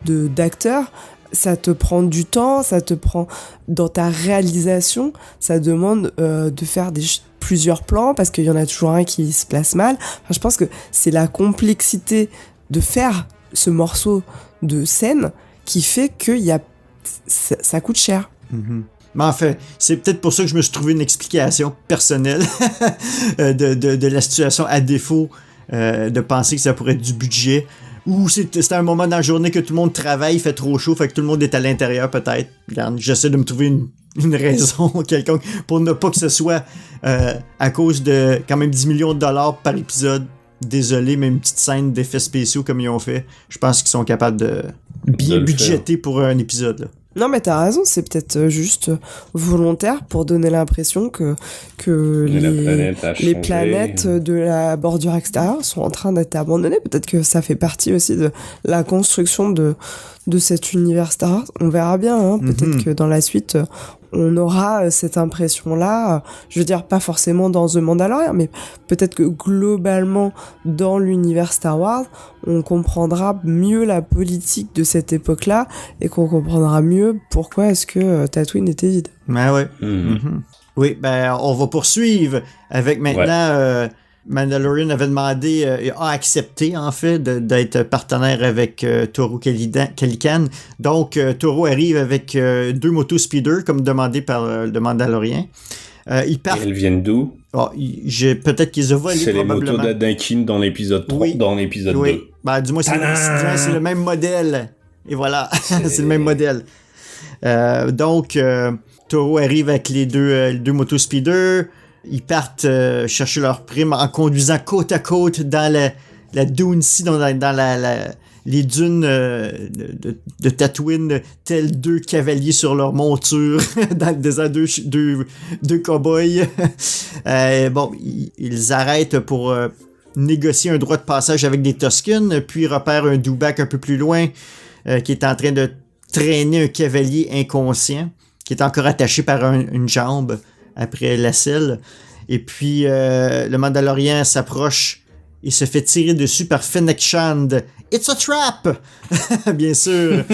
d'acteur, ça te prend du temps, ça te prend dans ta réalisation, ça demande de faire plusieurs plans parce qu'il y en a toujours un qui se place mal. Enfin, je pense que c'est la complexité de faire ce morceau de scène qui fait que ça coûte cher. Mais en fait, c'est peut-être pour ça que je me suis trouvé une explication personnelle de la situation, à défaut de penser que ça pourrait être du budget. Ou c'est un moment dans la journée que tout le monde travaille, il fait trop chaud, fait que tout le monde est à l'intérieur peut-être. Regarde, j'essaie de me trouver une raison quelconque pour ne pas que ce soit à cause de quand même 10 millions de dollars par épisode. Désolé, mais une petite scène d'effets spéciaux comme ils ont fait, je pense qu'ils sont capables de bien budgéter pour un épisode là. Non, mais t'as raison, c'est peut-être juste volontaire pour donner l'impression que les planètes de la bordure extérieure sont en train d'être abandonnées. Peut-être que ça fait partie aussi de la construction de cet univers Star Wars. On verra bien, hein. Peut-être que dans la suite, on aura cette impression-là. Je veux dire, pas forcément dans The Mandalorian, mais peut-être que globalement, dans l'univers Star Wars, on comprendra mieux la politique de cette époque-là et qu'on comprendra mieux pourquoi est-ce que Tatooine était vide. Ben ouais. Oui, ben on va poursuivre avec maintenant... Mandalorian avait demandé, a accepté en fait d'être partenaire avec Toro Calican. Donc Toro arrive avec 2 motos speeder comme demandé par le Mandalorian. Ils partent. Et elles viennent d'où? Peut-être qu'ils ont volé. C'est les motos d'Anakin dans l'épisode 3, dans l'épisode 2. Ben dis-moi, c'est le même modèle. Et voilà, c'est le même modèle. Donc Toro arrive avec les deux motos speeder. Ils partent chercher leur prime en conduisant côte à côte dans la dune ici, dans les dunes de Tatooine, tels 2 cavaliers sur leur monture, dans le désert, deux cow-boys. Ils arrêtent pour négocier un droit de passage avec des Tusken, puis repèrent un Dewback un peu plus loin qui est en train de traîner un cavalier inconscient, qui est encore attaché par une jambe après la selle. Et puis le Mandalorian s'approche et se fait tirer dessus par Fennec Shand. It's a trap! Bien sûr,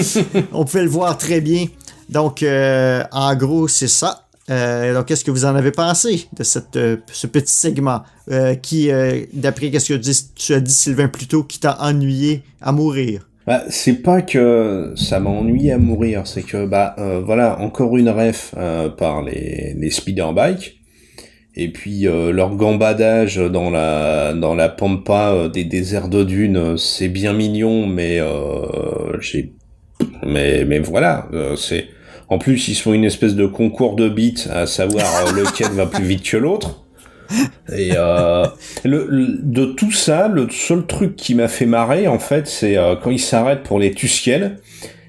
on pouvait le voir très bien. Donc, en gros, c'est ça. Donc, qu'est-ce que vous en avez pensé de ce petit segment qui, d'après qu'est-ce que tu as dit, Sylvain, plus tôt, qui t'a ennuyé à mourir? C'est pas que ça m'a ennuyé à mourir, c'est que voilà, encore une ref par les speederbikes, et puis leur gambadage dans la pampa des déserts de dunes, c'est bien mignon, mais voilà, c'est en plus ils se font une espèce de concours de beats à savoir lequel va plus vite que l'autre. Et de tout ça, le seul truc qui m'a fait marrer en fait, c'est quand ils s'arrêtent pour les Tusken.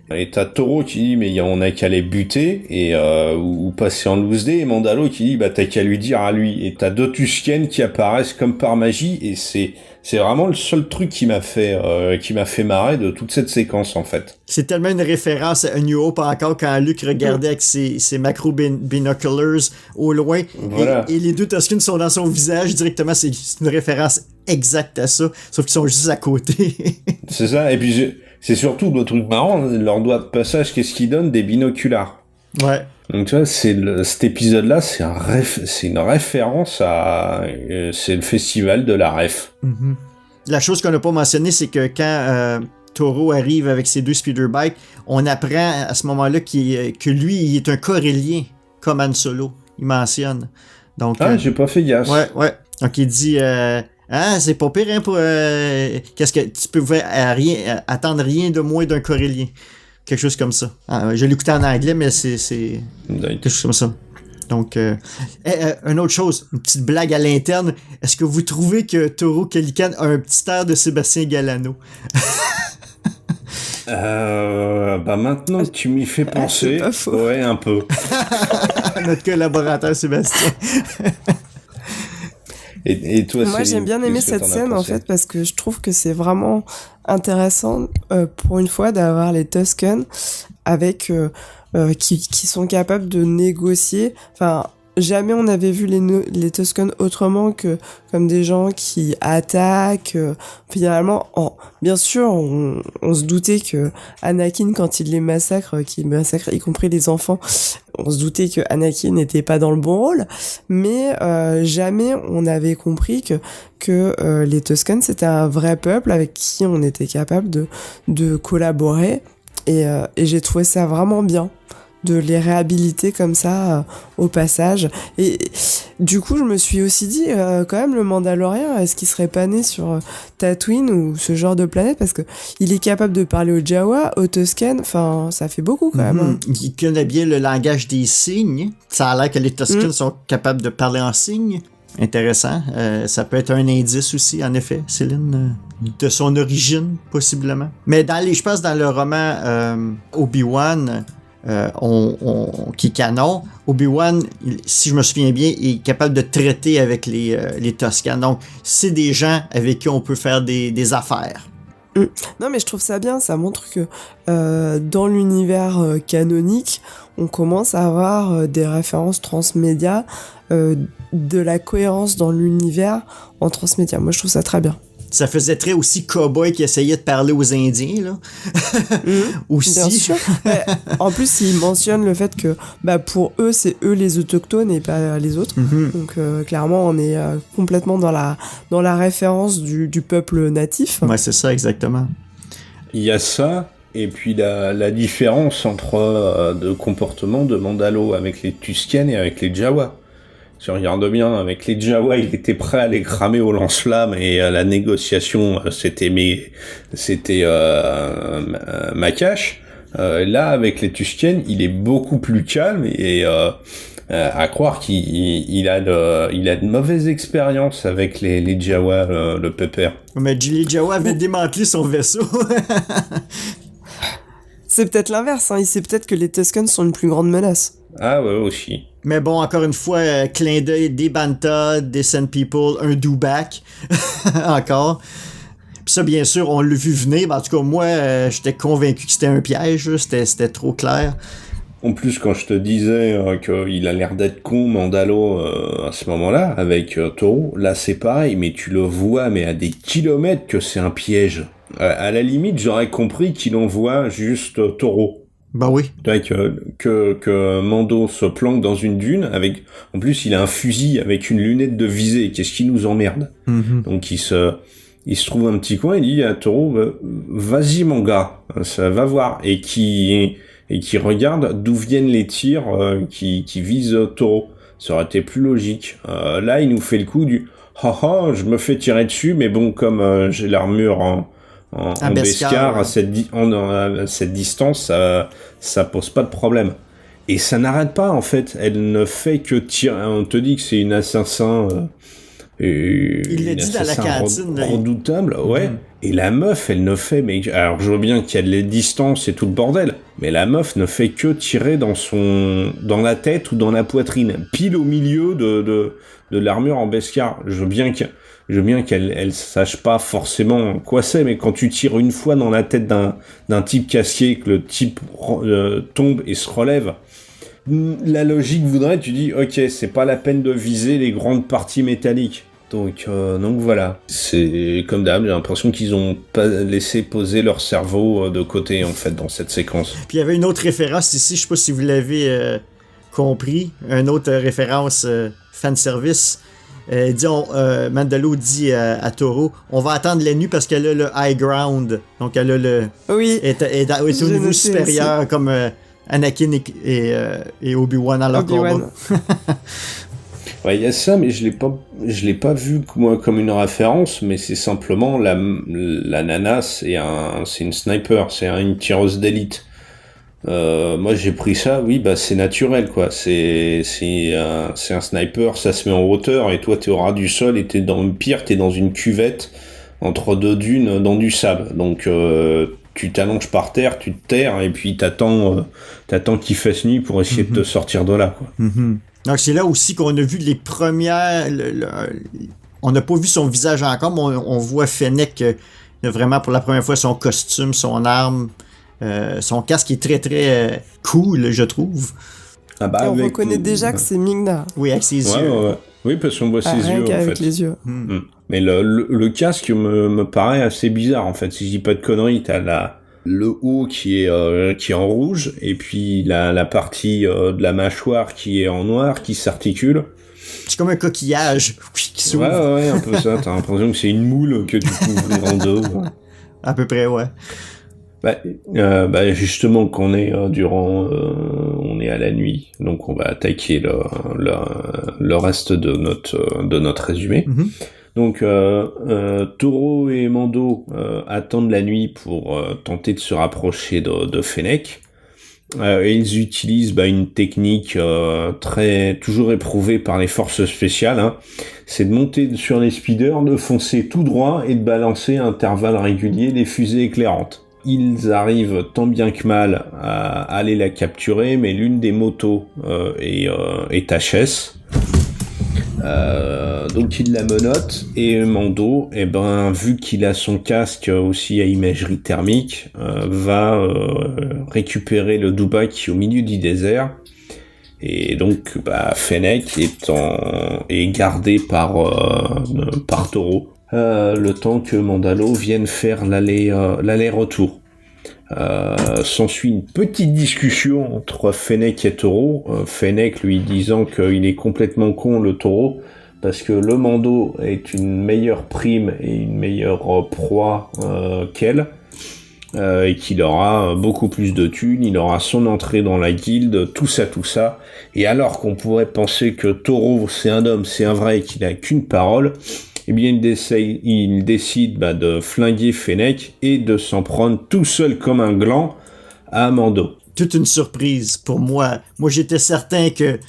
Et t'as Toro qui dit mais on a qu'à les buter et ou passer en loose day, et Mandalo qui dit t'as qu'à lui dire à lui. Et t'as 2 Tusken qui apparaissent comme par magie, et c'est vraiment le seul truc qui m'a fait marrer de toute cette séquence en fait. C'est tellement une référence à A New Hope encore quand Luke regardait avec ses macro binoculars au loin, voilà. et les 2 Tusken sont dans son visage directement. C'est une référence exact à ça, sauf qu'ils sont juste à côté. C'est ça, et puis c'est surtout le truc marrant, leur doigt de passage, qu'est-ce qu'ils donnent? Des binoculars. Ouais. Donc tu vois, cet épisode-là, c'est une référence à... c'est le festival de la ref. Mm-hmm. La chose qu'on n'a pas mentionnée, c'est que quand Toro arrive avec ses 2 speeder bikes, on apprend à ce moment-là que lui, il est un corélien, comme Han Solo. Il mentionne. Donc, j'ai pas fait gaffe. Ouais. Donc il dit... c'est pas pire, hein, pour... qu'est-ce que... Tu pouvais attendre rien de moins d'un corélien. Quelque chose comme ça. Je l'écoutais en anglais, mais c'est quelque chose comme ça. Donc, une autre chose, une petite blague à l'interne. Est-ce que vous trouvez que Toro Calican a un petit air de Sébastien Galano? Maintenant que tu m'y fais penser, ouais, un peu. Notre collaborateur Sébastien. Et toi, moi, j'ai bien aimé cette scène, en fait, parce que je trouve que c'est vraiment intéressant, pour une fois, d'avoir les Tusken avec qui sont capables de négocier. Enfin, jamais on avait vu les Tusken autrement que comme des gens qui attaquent. Finalement, bien sûr, on se doutait que Anakin, quand il les massacre, qu'il massacre y compris les enfants, on se doutait que Anakin n'était pas dans le bon rôle, mais jamais on avait compris que les Tusken, c'était un vrai peuple avec qui on était capable de collaborer, et j'ai trouvé ça vraiment bien de les réhabiliter comme ça au passage. Et du coup, je me suis aussi dit, quand même, le Mandalorien, est-ce qu'il serait pas né sur Tatooine ou ce genre de planète? Parce que il est capable de parler aux Jawa, aux Tusken, enfin, ça fait beaucoup quand même. Il connaît bien le langage des signes. Ça a l'air que les Tusken sont capables de parler en signes. Intéressant. Ça peut être un indice aussi, en effet, Céline, de son origine, possiblement. Mais je pense dans le roman Obi-Wan, qui est canon, Obi-Wan, si je me souviens bien, est capable de traiter avec les Tusken. Donc, c'est des gens avec qui on peut faire des affaires. Non, mais je trouve ça bien, ça montre que dans l'univers canonique, on commence à avoir des références transmédia, de la cohérence dans l'univers en transmédia. Moi, je trouve ça très bien. Ça faisait très aussi cow-boy qui essayait de parler aux Indiens, là. Aussi. Bien sûr. En plus, il mentionne le fait que pour eux, c'est eux les autochtones et pas les autres. Donc, clairement, on est complètement dans la référence du peuple natif. Ouais, c'est ça, exactement. Il y a ça, et puis la différence entre de comportement de Mandalo avec les Tusken et avec les Jawa. Si on regarde bien, avec les Jawa, il était prêt à les cramer au lance-flamme, et la négociation, c'était Makash. Là, avec les Tusken, il est beaucoup plus calme, et à croire qu'il a de mauvaises expériences avec les Jawa, le pépère. Mais les Jawa avaient démantelé son vaisseau. C'est peut-être l'inverse, hein. Il sait peut-être que les Tusken sont une plus grande menace. Ah ouais, aussi. Mais bon, encore une fois, clin d'œil, des Bantha, des Sand People, un do-back. Encore. Puis ça, bien sûr, on l'a vu venir. Mais en tout cas, moi, j'étais convaincu que c'était un piège. C'était trop clair. En plus, quand je te disais qu'il a l'air d'être con, Mandalo, à ce moment-là, avec Toro, là c'est pareil, mais tu le vois, mais à des kilomètres, que c'est un piège. À la limite, j'aurais compris qu'il envoie juste Toro. Bah oui. Que Mando se planque dans une dune avec, en plus il a un fusil avec une lunette de visée. Qu'est-ce qui nous emmerde? Donc il se trouve un petit coin, il dit à Toro, vas-y mon gars, ça va voir, et qui regarde d'où viennent les tirs qui visent Toro. Ça aurait été plus logique. Là il nous fait le coup du je me fais tirer dessus, mais bon, comme j'ai l'armure en Beskar, à cette distance, ça pose pas de problème. Et ça n'arrête pas, en fait. Elle ne fait que tirer. On te dit que c'est une assassin. Il l'a dit dans la cantine. Redoutable, ouais. Et la meuf, elle ne fait. Mais alors, je vois bien qu'il y a de les distances et tout le bordel. Mais la meuf ne fait que tirer dans la tête ou dans la poitrine, pile au milieu de l'armure en Beskar. Je veux bien qu'elle sache pas forcément quoi c'est, mais quand tu tires une fois dans la tête d'un type casqué, que le type tombe et se relève, la logique voudrait, tu dis, ok, c'est pas la peine de viser les grandes parties métalliques. Donc voilà, c'est comme d'hab, j'ai l'impression qu'ils ont pas laissé poser leur cerveau de côté en fait dans cette séquence. Puis il y avait une autre référence ici, je sais pas si vous l'avez compris, une autre référence fanservice. Mandalore dit à Toro, on va attendre la nuit parce qu'elle a le high ground, donc elle a le est au niveau supérieur aussi. Comme Anakin et Obi-Wan à leur combat. Ouais, il y a ça, mais je l'ai pas vu moi comme une référence, mais c'est simplement la nana, c'est une sniper, c'est une tireuse d'élite. Moi j'ai pris ça, oui, bah c'est naturel quoi. C'est un sniper, ça se met en hauteur et toi t'es au ras du sol et t'es dans une cuvette entre deux dunes dans du sable. Donc tu t'allonges par terre, tu te terres et puis t'attends qu'il fasse nuit pour essayer de te sortir de là quoi. Donc c'est là aussi qu'on a vu les premières. On n'a pas vu son visage encore, mais on voit Fennec vraiment pour la première fois son costume, son arme, son casque est très très cool, je trouve. Ah bah, et on reconnaît déjà que c'est Ming-Na. Oui, avec ses yeux. Ouais. Oui, parce qu'on voit ses yeux en avec fait. Les yeux. Mais le casque me paraît assez bizarre en fait. Si je dis pas de conneries, t'as le haut qui est en rouge et puis la partie de la mâchoire qui est en noir qui s'articule. C'est comme un coquillage qui s'ouvre. Ouais, un peu ça. T'as l'impression que c'est une moule que tu peux ouvrir en deux. À peu près, ouais. Justement qu'on est on est à la nuit, donc on va attaquer le reste de notre résumé. Donc Toro et Mando attendent la nuit pour tenter de se rapprocher de Fennec. Et ils utilisent une technique toujours éprouvée par les forces spéciales. Hein. C'est de monter sur les speeders, de foncer tout droit et de balancer à intervalles réguliers des fusées éclairantes. Ils arrivent tant bien que mal à aller la capturer, mais l'une des motos est HS. Donc il la menotte et Mando, vu qu'il a son casque aussi à imagerie thermique, va récupérer le Duba qui est au milieu du désert. Et donc Fennec est gardé par Toro. Le temps que Mandalore vienne faire l'aller-retour. S'ensuit une petite discussion entre Fennec et Toro. Fennec lui disant qu'il est complètement con le Toro parce que le Mando est une meilleure prime et une meilleure proie qu'elle et qu'il aura beaucoup plus de thunes, il aura son entrée dans la guilde, tout ça. Et alors qu'on pourrait penser que Toro c'est un homme, c'est un vrai et qu'il a qu'une parole, eh bien il décide de flinguer Fennec et de s'en prendre tout seul comme un gland à Mando. Toute une surprise pour moi. Moi j'étais certain que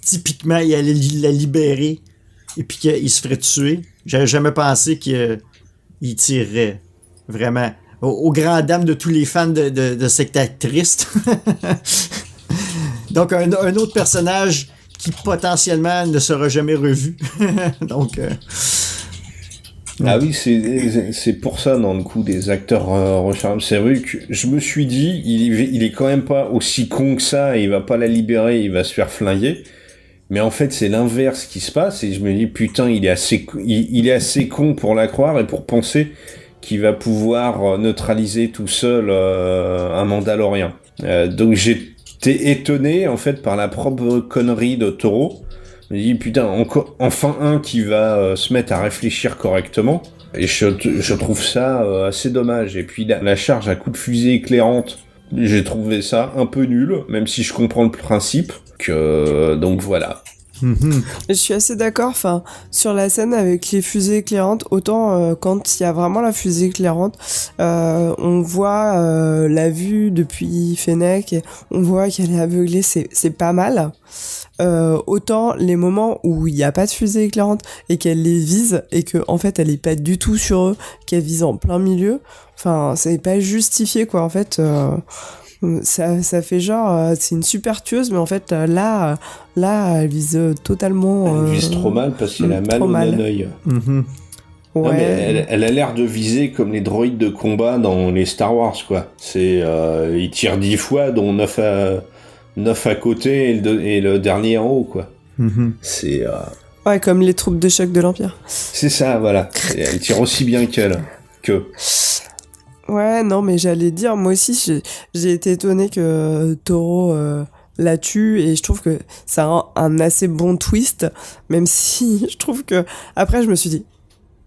typiquement il allait la libérer et puis qu'il se ferait tuer. J'avais jamais pensé qu'il tirerait. Vraiment. Aux grandes dames de tous les fans de cette actrice. Donc un autre personnage qui potentiellement ne sera jamais revu. Donc ah oui, c'est pour ça dans le coup des acteurs rechargeables. C'est vrai que je me suis dit il est quand même pas aussi con que ça, il va pas la libérer, il va se faire flinguer. Mais en fait, c'est l'inverse qui se passe et je me dis putain, il est assez con pour la croire et pour penser qu'il va pouvoir neutraliser tout seul un Mandalorien. Donc j'étais étonné en fait par la propre connerie de Toro. Je me dis putain, enfin un qui va se mettre à réfléchir correctement. Et je trouve ça assez dommage. Et puis la charge à coup de fusée éclairante, j'ai trouvé ça un peu nul, même si je comprends le principe. Donc voilà. Je suis assez d'accord, sur la scène avec les fusées éclairantes, autant quand il y a vraiment la fusée éclairante, on voit la vue depuis Fennec, on voit qu'elle est aveuglée, c'est pas mal. Autant les moments où il n'y a pas de fusée éclairante et qu'elle les vise et que en fait elle est pas du tout sur eux, qu'elle vise en plein milieu, c'est pas justifié quoi en fait. Ça fait genre c'est une super tueuse mais en fait là elle vise totalement elle vise trop mal parce qu'elle a mal au œil. Ouais. Non, mais elle a l'air de viser comme les droïdes de combat dans les Star Wars quoi. C'est ils tirent 10 fois dont 9 à côté et le dernier en haut quoi. C'est Ouais, comme les troupes de choc de l'Empire. C'est ça, voilà. Et elle tire aussi bien qu'elle. Ouais, non, mais j'allais dire, moi aussi, j'ai été étonné que Toro la tue, et je trouve que ça a un assez bon twist, même si je trouve que... Après, je me suis dit,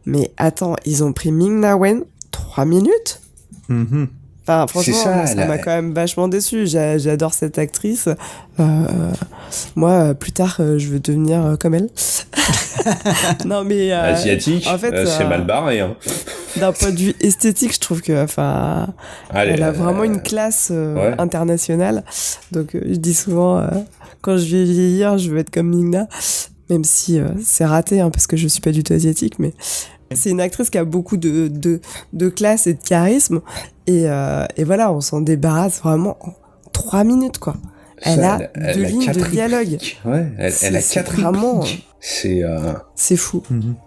mais attends, ils ont pris Ming-Na Wen 3 minutes Enfin, franchement, ça m'a quand même vachement déçu. J'adore cette actrice. Moi, plus tard, je veux devenir comme elle. Non, mais... asiatique, en fait, c'est mal barré. Hein. D'un point de vue esthétique, je trouve que, elle a vraiment une classe internationale. Donc, je dis souvent, quand je vais vieillir, je veux être comme Ming-Na. Même si c'est raté, hein, parce que je suis pas du tout asiatique, mais... C'est une actrice qui a beaucoup de classe et de charisme. Et voilà, on s'en débarrasse vraiment en 3 minutes, quoi. Elle a 2 lignes de dialogue. Ouais, elle a 4 vraiment... C'est fou.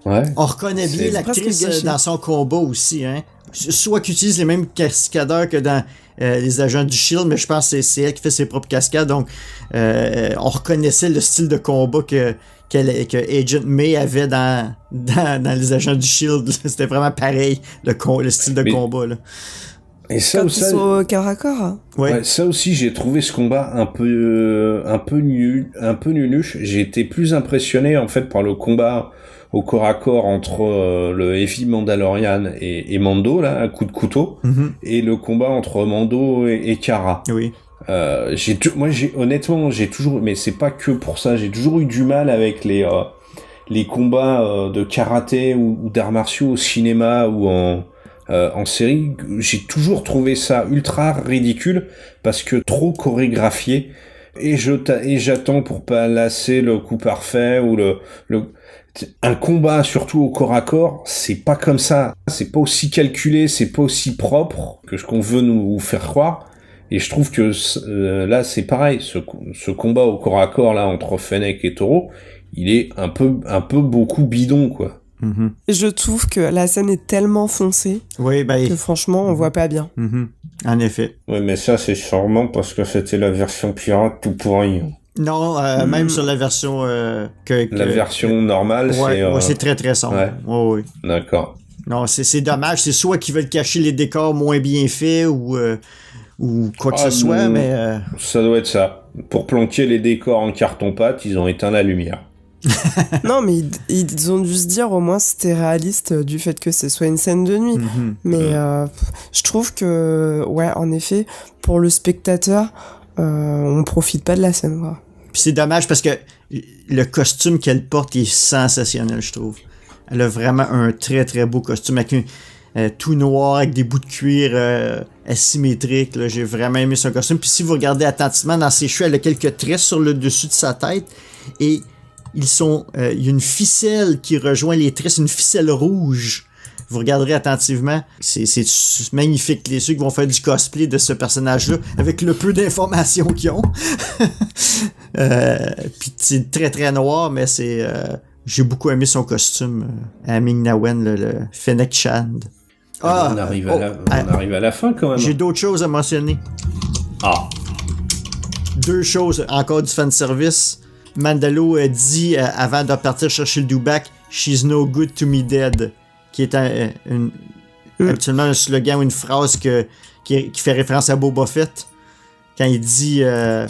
Ouais. On reconnaît bien l'actrice dans son combat aussi, hein. Soit qu'elle utilise les mêmes cascadeurs que dans les agents du SHIELD, mais je pense que c'est elle qui fait ses propres cascades. Donc, on reconnaissait le style de combat que Agent May avait dans les agents du SHIELD. C'était vraiment pareil, le style de combat, là. Et ça aussi, ils sont au corps à corps. Ouais, ça aussi, j'ai trouvé ce combat un peu nuluche. J'ai été plus impressionné, en fait, par le combat au corps à corps entre le Heavy Mandalorian et Mando, là, un coup de couteau, et le combat entre Mando et Cara. Oui. Honnêtement, j'ai toujours, mais c'est pas que pour ça, j'ai toujours eu du mal avec les combats de karaté ou d'arts martiaux au cinéma ou en série. J'ai toujours trouvé ça ultra ridicule parce que trop chorégraphié, et j'attends pour pas lasser le coup parfait ou un combat, surtout au corps à corps, c'est pas comme ça, c'est pas aussi calculé, c'est pas aussi propre que ce qu'on veut nous faire croire. Et je trouve que là, c'est pareil. Ce combat au corps à corps là entre Fennec et Toro, il est un peu beaucoup bidon, quoi. Et je trouve que la scène est tellement foncée que franchement, on voit pas bien. En effet. Ouais, mais ça, c'est sûrement parce que c'était la version pirate tout pourri. Non, même sur la version la version normale, c'est très très sombre. Ouais. D'accord. Non, c'est dommage. C'est soit qu'ils veulent cacher les décors moins bien faits ou quoi que ce soit, mais... Ça doit être ça. Pour planquer les décors en carton-pâte, ils ont éteint la lumière. Non, mais ils ont dû se dire, au moins, c'était réaliste du fait que ce soit une scène de nuit. Mais je trouve que, ouais, en effet, pour le spectateur, on profite pas de la scène, quoi. Puis c'est dommage parce que le costume qu'elle porte est sensationnel, je trouve. Elle a vraiment un très très beau costume avec tout noir, avec des bouts de cuir asymétriques. Là. J'ai vraiment aimé son costume. Puis si vous regardez attentivement dans ses cheveux, elle a quelques traits sur le dessus de sa tête. Et il y a une ficelle qui rejoint les traits, c'est une ficelle rouge. Vous regarderez attentivement. C'est magnifique. Les ceux qui vont faire du cosplay de ce personnage-là, avec le peu d'informations qu'ils ont. Puis c'est très très noir, mais j'ai beaucoup aimé son costume à Ming-Na Wen, le Fennec Shand. On arrive à la fin quand même. J'ai d'autres choses à mentionner. 2 choses, encore du fanservice. Mandalo dit avant de partir chercher le Dewback, « She's no good to me dead », qui est habituellement un slogan ou une phrase qui fait référence à Boba Fett. Quand il dit à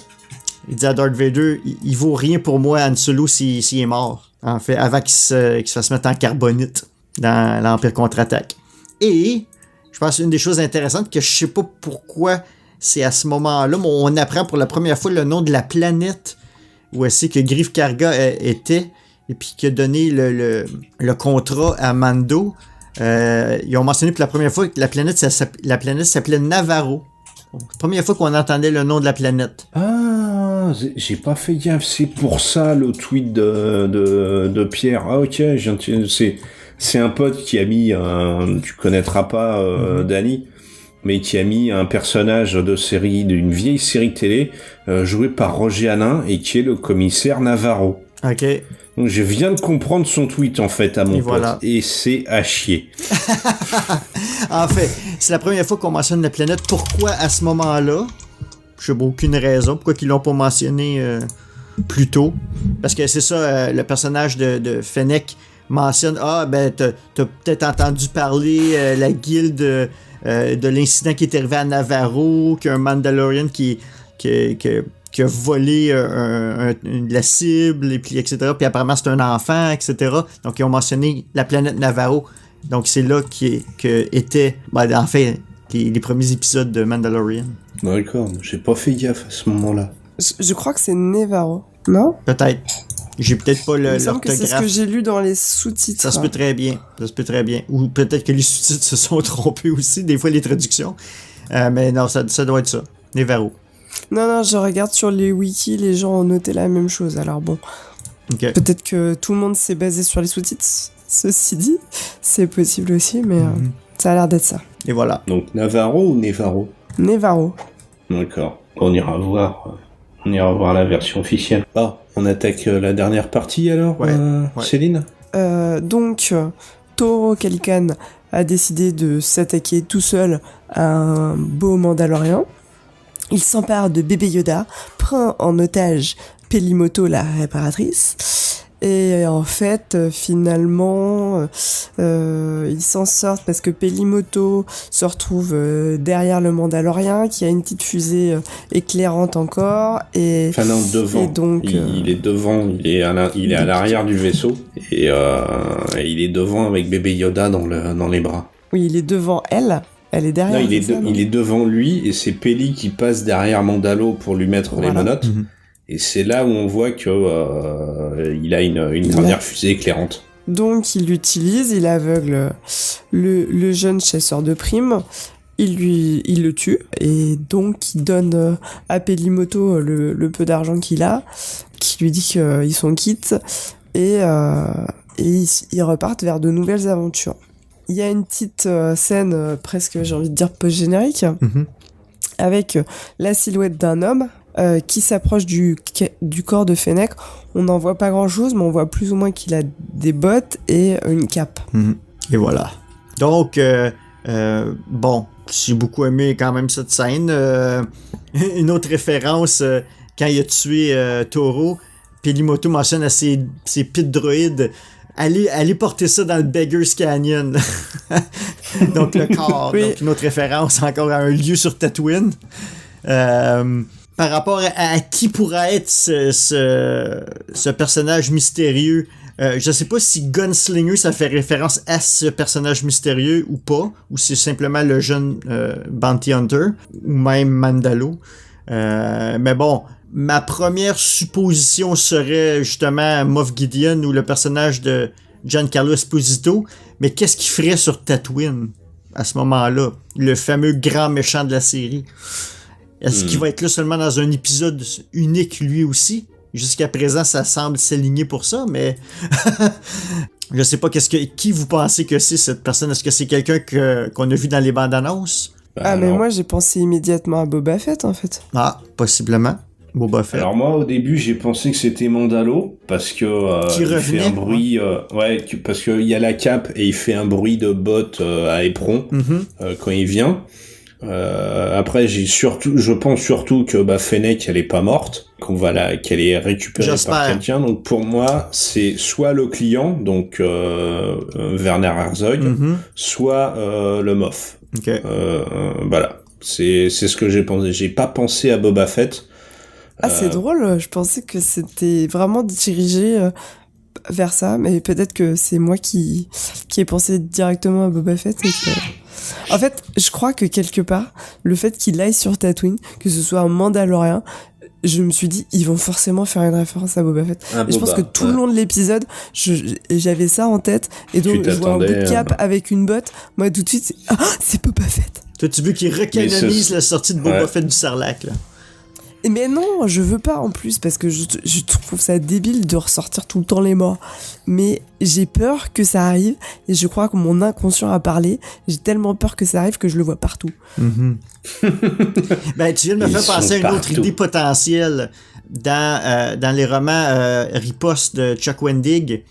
Darth Vader, il vaut rien pour moi, Han Solo, s'il est mort. En fait, avant qu'il se fasse mettre en carbonite dans l'Empire contre-attaque. Et je pense une des choses intéressantes que je sais pas pourquoi c'est à ce moment-là, mais on apprend pour la première fois le nom de la planète où c'est que Greef Karga était, et puis qui a donné le contrat à Mando. Ils ont mentionné pour la première fois que la planète s'appelait Navarro. Donc, la première fois qu'on entendait le nom de la planète. Ah, j'ai pas fait gaffe, c'est pour ça le tweet de Pierre. Ah ok, c'est un pote qui a mis tu connaîtras pas Danny, mais qui a mis un personnage d'une vieille série télé joué par Roger Hanin et qui est le commissaire Navarro. Ok. Donc je viens de comprendre son tweet en fait à mon pote. Voilà. Et c'est à chier. En fait, c'est la première fois qu'on mentionne la planète. Pourquoi à ce moment-là? Je sais pas aucune raison. Pourquoi qu'ils l'ont pas mentionné plus tôt. Parce que c'est ça, le personnage de Fennec mentionne « Ah, ben, t'as peut-être entendu parler la guilde de l'incident qui est arrivé à Navarro, qu'il y a un Mandalorian qui a volé la cible, et puis, etc. Puis apparemment, c'est un enfant, etc. Donc, ils ont mentionné la planète Navarro. Donc, c'est là qu'étaient, en fait, les premiers épisodes de Mandalorian. D'accord, j'ai pas fait gaffe à ce moment-là. Je crois que c'est Nevarro, non? Peut-être. J'ai peut-être pas Il me semble que l'orthographe. c'est ce que j'ai lu dans les sous-titres. Ça se peut très bien. Ou peut-être que les sous-titres se sont trompés aussi, des fois les traductions. Mais non, ça doit être ça. Nevarro. Non, je regarde sur les wikis, les gens ont noté la même chose, alors bon. Okay. Peut-être que tout le monde s'est basé sur les sous-titres, ceci dit, c'est possible aussi, mais ça a l'air d'être ça. Et voilà. Donc Navarro ou Nevarro? Nevarro. D'accord, on ira voir la version officielle. Ah, on attaque la dernière partie alors, ouais. Céline? Donc, Toro Calican a décidé de s'attaquer tout seul à un beau Mandalorien. Il s'empare de bébé Yoda, prend en otage Pelimoto, la réparatrice, et en fait, finalement, ils s'en sortent parce que Pelimoto se retrouve derrière le Mandalorien, qui a une petite fusée éclairante encore, et... Enfin non, devant. Et donc, il est devant, il est à l'arrière du vaisseau, et il est devant avec bébé Yoda dans les bras. Oui, il est devant elle. Elle est derrière. Non, il est devant lui et c'est Peli qui passe derrière Mandalo pour lui mettre les menottes. Mm-hmm. Et c'est là où on voit que il a une dernière fusée éclairante. Donc il l'utilise, il aveugle le jeune chasseur de primes, il le tue et donc il donne à Pelimoto le peu d'argent qu'il a, qui lui dit qu'ils sont quittes et ils repartent vers de nouvelles aventures. Il y a une petite scène presque, j'ai envie de dire, post-générique, avec la silhouette d'un homme qui s'approche du corps de Fennec. On n'en voit pas grand-chose, mais on voit plus ou moins qu'il a des bottes et une cape. Et voilà. Donc, bon, j'ai beaucoup aimé quand même cette scène. Une autre référence, quand il a tué Toro, Pelimoto mentionne à ses pit droïdes... Allez porter ça dans le Beggar's Canyon. Donc, le corps. Oui. Donc, une autre référence encore à un lieu sur Tatooine. Par rapport à qui pourrait être ce personnage mystérieux, je sais pas si Gunslinger, ça fait référence à ce personnage mystérieux ou pas, ou c'est simplement le jeune Bounty Hunter, ou même Mandalo. Mais bon... Ma première supposition serait justement Moff Gideon ou le personnage de Giancarlo Esposito. Mais qu'est-ce qu'il ferait sur Tatooine à ce moment-là? Le fameux grand méchant de la série. Est-ce qu'il va être là seulement dans un épisode unique lui aussi? Jusqu'à présent, ça semble s'aligner pour ça, mais... Je sais pas qui vous pensez que c'est cette personne. Est-ce que c'est quelqu'un qu'on a vu dans les bandes annonces? Mais moi j'ai pensé immédiatement à Boba Fett en fait. Ah, possiblement. Boba Fett. Alors moi au début j'ai pensé que c'était Mandalo parce que qui il fait un bruit parce que il y a la cape et il fait un bruit de botte à éperon quand il vient. Après je pense surtout que Fennec elle est pas morte, qu'elle est récupérée par quelqu'un. Donc pour moi c'est soit le client donc Werner Herzog, soit le Moff. Okay. Voilà, c'est ce que j'ai pensé. J'ai pas pensé à Boba Fett. Ah, c'est drôle, je pensais que c'était vraiment dirigé vers ça, mais peut-être que c'est moi qui ai pensé directement à Boba Fett. En fait, je crois que quelque part, le fait qu'il aille sur Tatooine, que ce soit un Mandalorien, je me suis dit, ils vont forcément faire une référence à Boba Fett. Et je pense que tout le long de l'épisode, j'avais ça en tête, et donc je vois un bout de cap avec une botte, moi tout de suite, c'est Boba Fett. Toi, tu veux qu'il recanonise la sortie de Boba Fett du Sarlacc, là? Mais non, je veux pas en plus, parce que je trouve ça débile de ressortir tout le temps les morts. Mais j'ai peur que ça arrive, et je crois que mon inconscient a parlé. J'ai tellement peur que ça arrive que je le vois partout. Tu viens de me faire penser à une autre idée potentielle. Dans les romans Riposte de Chuck Wendig,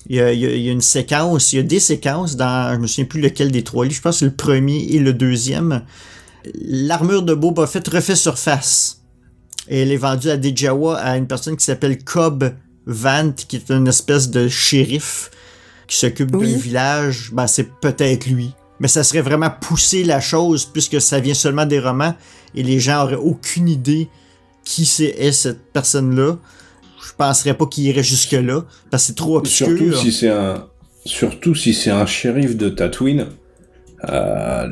il y a une séquence, il y a des séquences dans, je me souviens plus lequel des trois livres, je pense que c'est le premier et le deuxième. L'armure de Boba Fett refait surface. Et elle est vendue à Dejawa à une personne qui s'appelle Cobb Vant, qui est une espèce de shérif qui s'occupe d'un village. Ben, c'est peut-être lui. Mais ça serait vraiment pousser la chose puisque ça vient seulement des romans et les gens auraient aucune idée qui est cette personne-là. Je penserais pas qu'il irait jusque-là parce que c'est trop obscur. Surtout si c'est un shérif de Tatooine.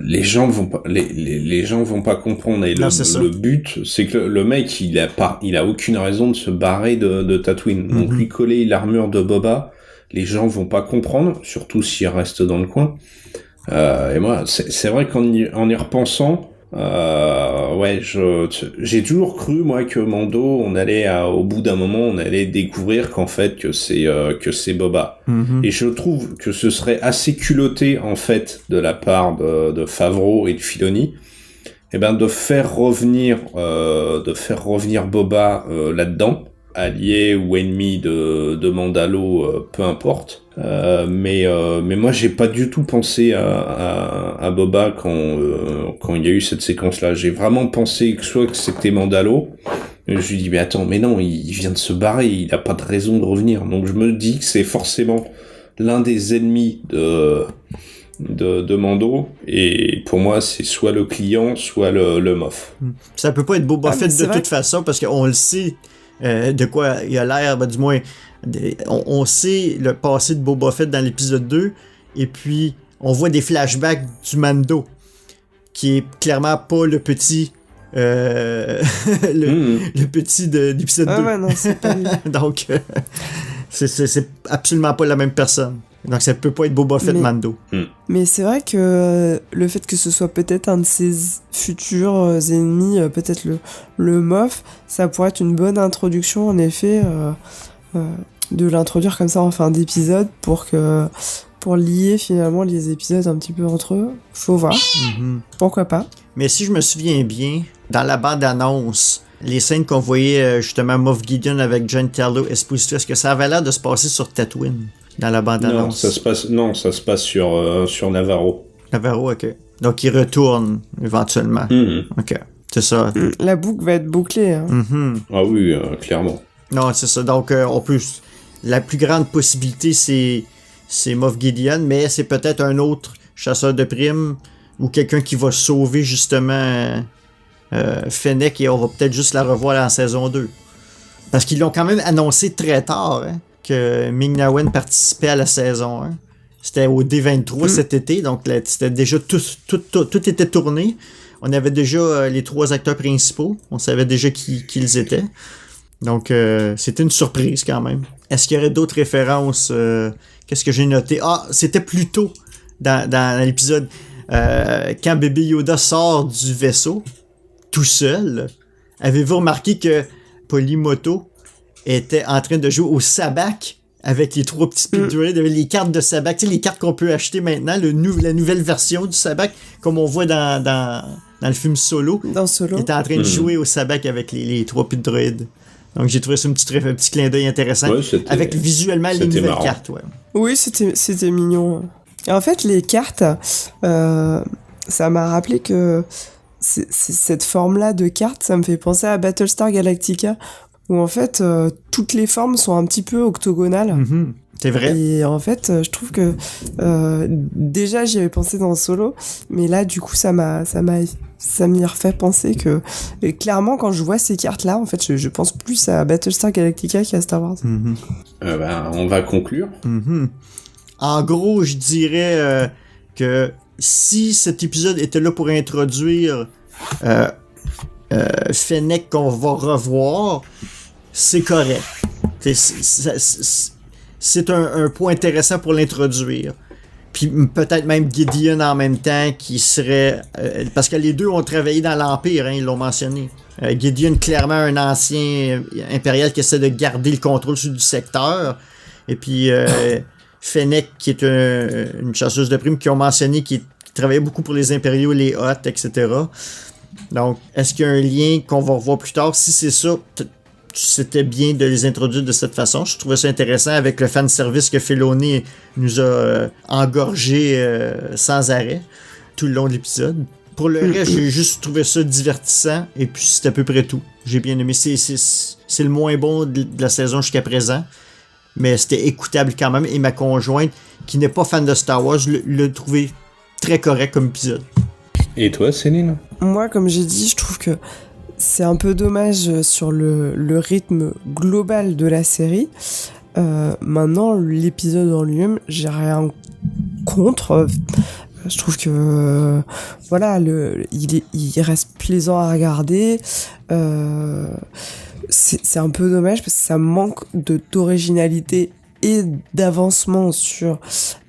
Les gens vont pas comprendre et le but c'est que le mec il a aucune raison de se barrer de Tatooine. Donc lui coller l'armure de Boba, les gens vont pas comprendre, surtout s'il reste dans le coin. Et moi c'est vrai qu'en y repensant, j'ai toujours cru moi que Mando, on allait au bout d'un moment on allait découvrir qu'en fait que c'est Boba. Et je trouve que ce serait assez culotté en fait de la part de Favreau et de Filoni, de faire revenir Boba là-dedans, allié ou ennemi de Mandalo, peu importe. Mais moi j'ai pas du tout pensé à Boba quand il y a eu cette séquence-là. J'ai vraiment pensé que c'était Mandalo. Et je me suis dit mais attends, mais non, il vient de se barrer, il a pas de raison de revenir. Donc je me dis que c'est forcément l'un des ennemis de Mando, et pour moi c'est soit le client soit le Moff. Ça peut pas être Boba Fett de toute façon parce qu'on le sait de quoi il a l'air, du moins on sait le passé de Boba Fett dans l'épisode 2 et puis on voit des flashbacks du Mando qui est clairement pas le petit le petit de l'épisode 2. Ouais, non, c'est pas lui. Donc c'est absolument pas la même personne. Donc ça peut pas être Boba Fett Mando. Mais c'est vrai que le fait que ce soit peut-être un de ses futurs ennemis, peut-être le Moff, ça pourrait être une bonne introduction en effet, de l'introduire comme ça en fin d'épisode pour lier finalement les épisodes un petit peu entre eux. Faut voir. Pourquoi pas. Mais si je me souviens bien, dans la bande-annonce, les scènes qu'on voyait justement Moff Gideon avec Giancarlo Esposito, est-ce que ça avait l'air de se passer sur Tatooine dans la bande-annonce? Non, ça se passe sur Navarro. Navarro, ok. Donc il retourne éventuellement. Ok, c'est ça. La boucle va être bouclée. Hein. Ah oui, clairement. Non, c'est ça. Donc on peut... La plus grande possibilité, c'est Moff Gideon, mais c'est peut-être un autre chasseur de primes ou quelqu'un qui va sauver justement Fennec et on va peut-être juste la revoir en saison 2. Parce qu'ils l'ont quand même annoncé très tard que Ming-Na Wen participait à la saison 1. C'était au D23 cet été, donc c'était déjà tout était tourné. On avait déjà les 3 acteurs principaux, on savait déjà qui ils étaient. Donc c'était une surprise quand même. Est-ce qu'il y aurait d'autres références? Qu'est-ce que j'ai noté? Ah, c'était plus tôt dans l'épisode quand bébé Yoda sort du vaisseau tout seul. Avez-vous remarqué que Polymoto était en train de jouer au sabak avec les 3 petits speed droids, avec les cartes de sabak, tu sais, les cartes qu'on peut acheter maintenant, la nouvelle version du sabak, comme on voit dans le film Solo. Dans Solo. Il était en train de jouer au sabak avec les 3 petits droïdes. Donc j'ai trouvé ça un petit clin d'œil intéressant. Ouais, avec visuellement les nouvelles cartes. Ouais. Oui, c'était mignon. Et en fait, les cartes, ça m'a rappelé que cette forme-là de cartes, ça me fait penser à Battlestar Galactica, où en fait, toutes les formes sont un petit peu octogonales. C'est vrai. Et en fait, je trouve que déjà, j'y avais pensé dans Solo, mais là, du coup, ça m'y refait penser que... Et clairement, quand je vois ces cartes-là, en fait, je pense plus à Battlestar Galactica qu'à Star Wars. On va conclure. En gros, je dirais que si cet épisode était là pour introduire Fennec qu'on va revoir, c'est correct. C'est un point intéressant pour l'introduire. Puis peut-être même Gideon en même temps qui serait... parce que les deux ont travaillé dans l'Empire, ils l'ont mentionné. Gideon, clairement un ancien impérial qui essaie de garder le contrôle sur du secteur. Et puis Fennec qui est une chasseuse de primes qui ont mentionné qui travaillait beaucoup pour les impériaux, les Hoth, etc. Donc, est-ce qu'il y a un lien qu'on va revoir plus tard? Si c'est ça, c'était bien de les introduire de cette façon. Je trouvais ça intéressant avec le fanservice que Filoni nous a engorgé sans arrêt tout le long de l'épisode. Pour le reste, j'ai juste trouvé ça divertissant, et puis c'est à peu près tout. J'ai bien aimé. C'est le moins bon de la saison jusqu'à présent, mais c'était écoutable quand même, et ma conjointe, qui n'est pas fan de Star Wars, l'a trouvé très correct comme épisode. Et toi, Céline? Moi, comme j'ai dit, je trouve que c'est un peu dommage sur le rythme global de la série. Maintenant, l'épisode en lui-même, j'ai rien contre. Je trouve que voilà, il reste plaisant à regarder. C'est un peu dommage parce que ça manque d'originalité et d'avancement sur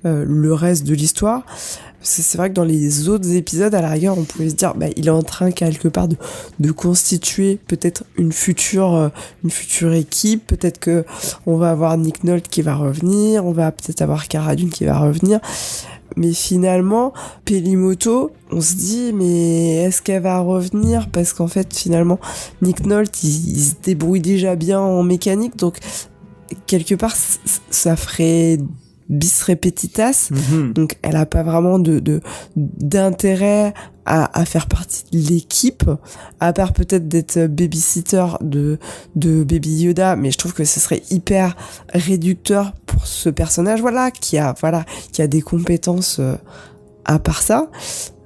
le reste de l'histoire. C'est vrai que dans les autres épisodes, à la rigueur, on pouvait se dire, il est en train quelque part de constituer peut-être une future équipe. Peut-être que on va avoir Nick Nolte qui va revenir, on va peut-être avoir Cara Dune qui va revenir. Mais finalement, Pelimoto, on se dit, mais est-ce qu'elle va revenir? Parce qu'en fait, finalement, Nick Nolte, il se débrouille déjà bien en mécanique, donc quelque part, ça ferait bis repetitas, donc elle a pas vraiment d'intérêt à faire partie de l'équipe, à part peut-être d'être babysitter de Baby Yoda, mais je trouve que ce serait hyper réducteur pour ce personnage, qui a des compétences à part ça.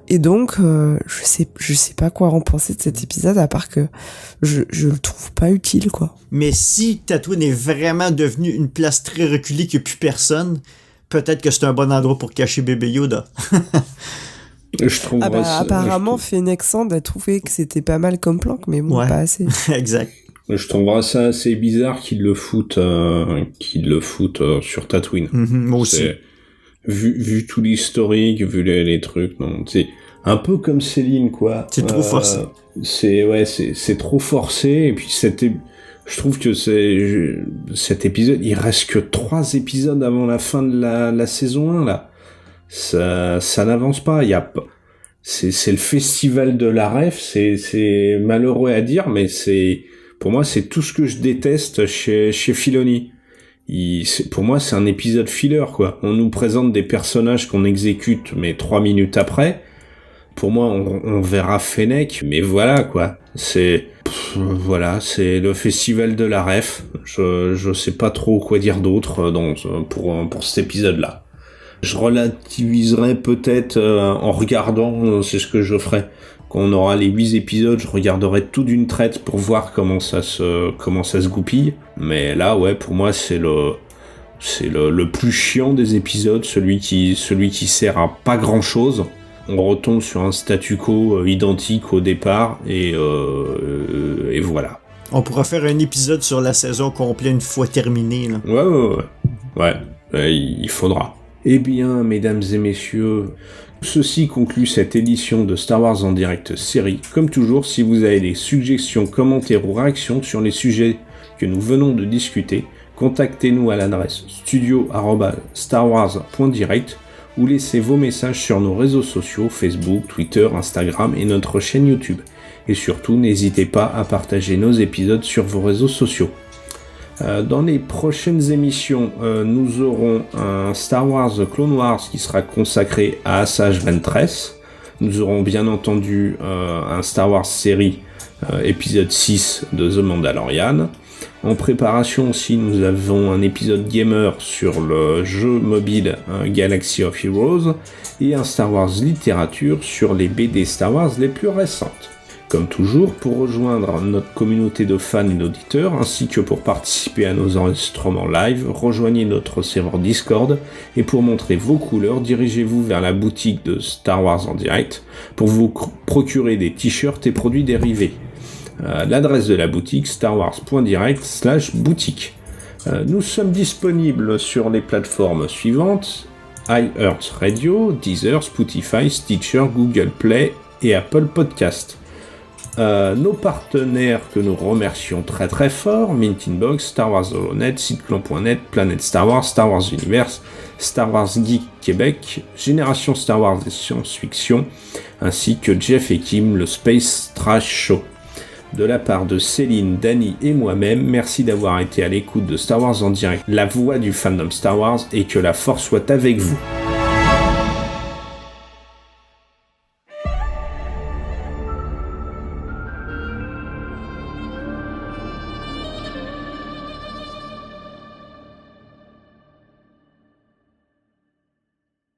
Et donc, je sais pas quoi en penser de cet épisode, à part que je le trouve pas utile, quoi. Mais si Tatooine est vraiment devenu une place très reculée qu'il n'y a plus personne, peut-être que c'est un bon endroit pour cacher bébé Yoda. Je trouve apparemment, Fennec Sand a trouvé que c'était pas mal comme planque, mais bon, pas assez. Exact. Je trouverais ça assez bizarre qu'ils le foutent sur Tatooine. Moi aussi. Vu tout l'historique, vu les trucs, non, c'est un peu comme Céline, quoi. C'est trop forcé. C'est trop forcé, et puis je trouve que cet épisode, il reste que 3 épisodes avant la fin de la saison 1, là. Ça n'avance pas, c'est le festival de la ref, c'est malheureux à dire, mais pour moi, c'est tout ce que je déteste chez Filoni. Pour moi, c'est un épisode filler, quoi. On nous présente des personnages qu'on exécute, mais 3 minutes après. Pour moi, on verra Fennec, mais voilà, quoi. C'est le festival de la ref. Je sais pas trop quoi dire d'autre pour cet épisode-là. Je relativiserai peut-être en regardant, c'est ce que je ferai. Quand on aura les 8 épisodes, je regarderai tout d'une traite pour voir comment ça se goupille. Mais là, pour moi, c'est le plus chiant des épisodes, celui qui sert à pas grand chose. On retombe sur un statu quo identique au départ, et voilà. On pourra faire un épisode sur la saison complète une fois terminée, là. Ouais, il faudra. Eh bien, mesdames et messieurs, ceci conclut cette édition de Star Wars en direct série. Comme toujours, si vous avez des suggestions, commentaires ou réactions sur les sujets que nous venons de discuter, contactez-nous à l'adresse studio@starwars.direct ou laissez vos messages sur nos réseaux sociaux, Facebook, Twitter, Instagram et notre chaîne YouTube. Et surtout, n'hésitez pas à partager nos épisodes sur vos réseaux sociaux. Dans les prochaines émissions, nous aurons un Star Wars Clone Wars qui sera consacré à Asajj Ventress. Nous aurons bien entendu un Star Wars série épisode 6 de The Mandalorian. En préparation aussi, nous avons un épisode gamer sur le jeu mobile Galaxy of Heroes et un Star Wars littérature sur les BD Star Wars les plus récentes. Comme toujours, pour rejoindre notre communauté de fans et d'auditeurs, ainsi que pour participer à nos enregistrements live, rejoignez notre serveur Discord, et pour montrer vos couleurs, dirigez-vous vers la boutique de Star Wars en direct pour vous procurer des t-shirts et produits dérivés. L'adresse de la boutique, starwars.direct/boutique. Nous sommes disponibles sur les plateformes suivantes: iHeartRadio, Deezer, Spotify, Stitcher, Google Play et Apple Podcast. Nos partenaires que nous remercions très très fort: Mint Inbox, Star Wars Holonet, Siteclan.net, Planète Star Wars, Star Wars Universe, Star Wars Geek Québec, Génération Star Wars et Science-Fiction, ainsi que Jeff et Kim, le Space Trash Show. De la part de Céline, Dany et moi-même, merci d'avoir été à l'écoute de Star Wars en direct, la voix du fandom Star Wars, et que la force soit avec vous.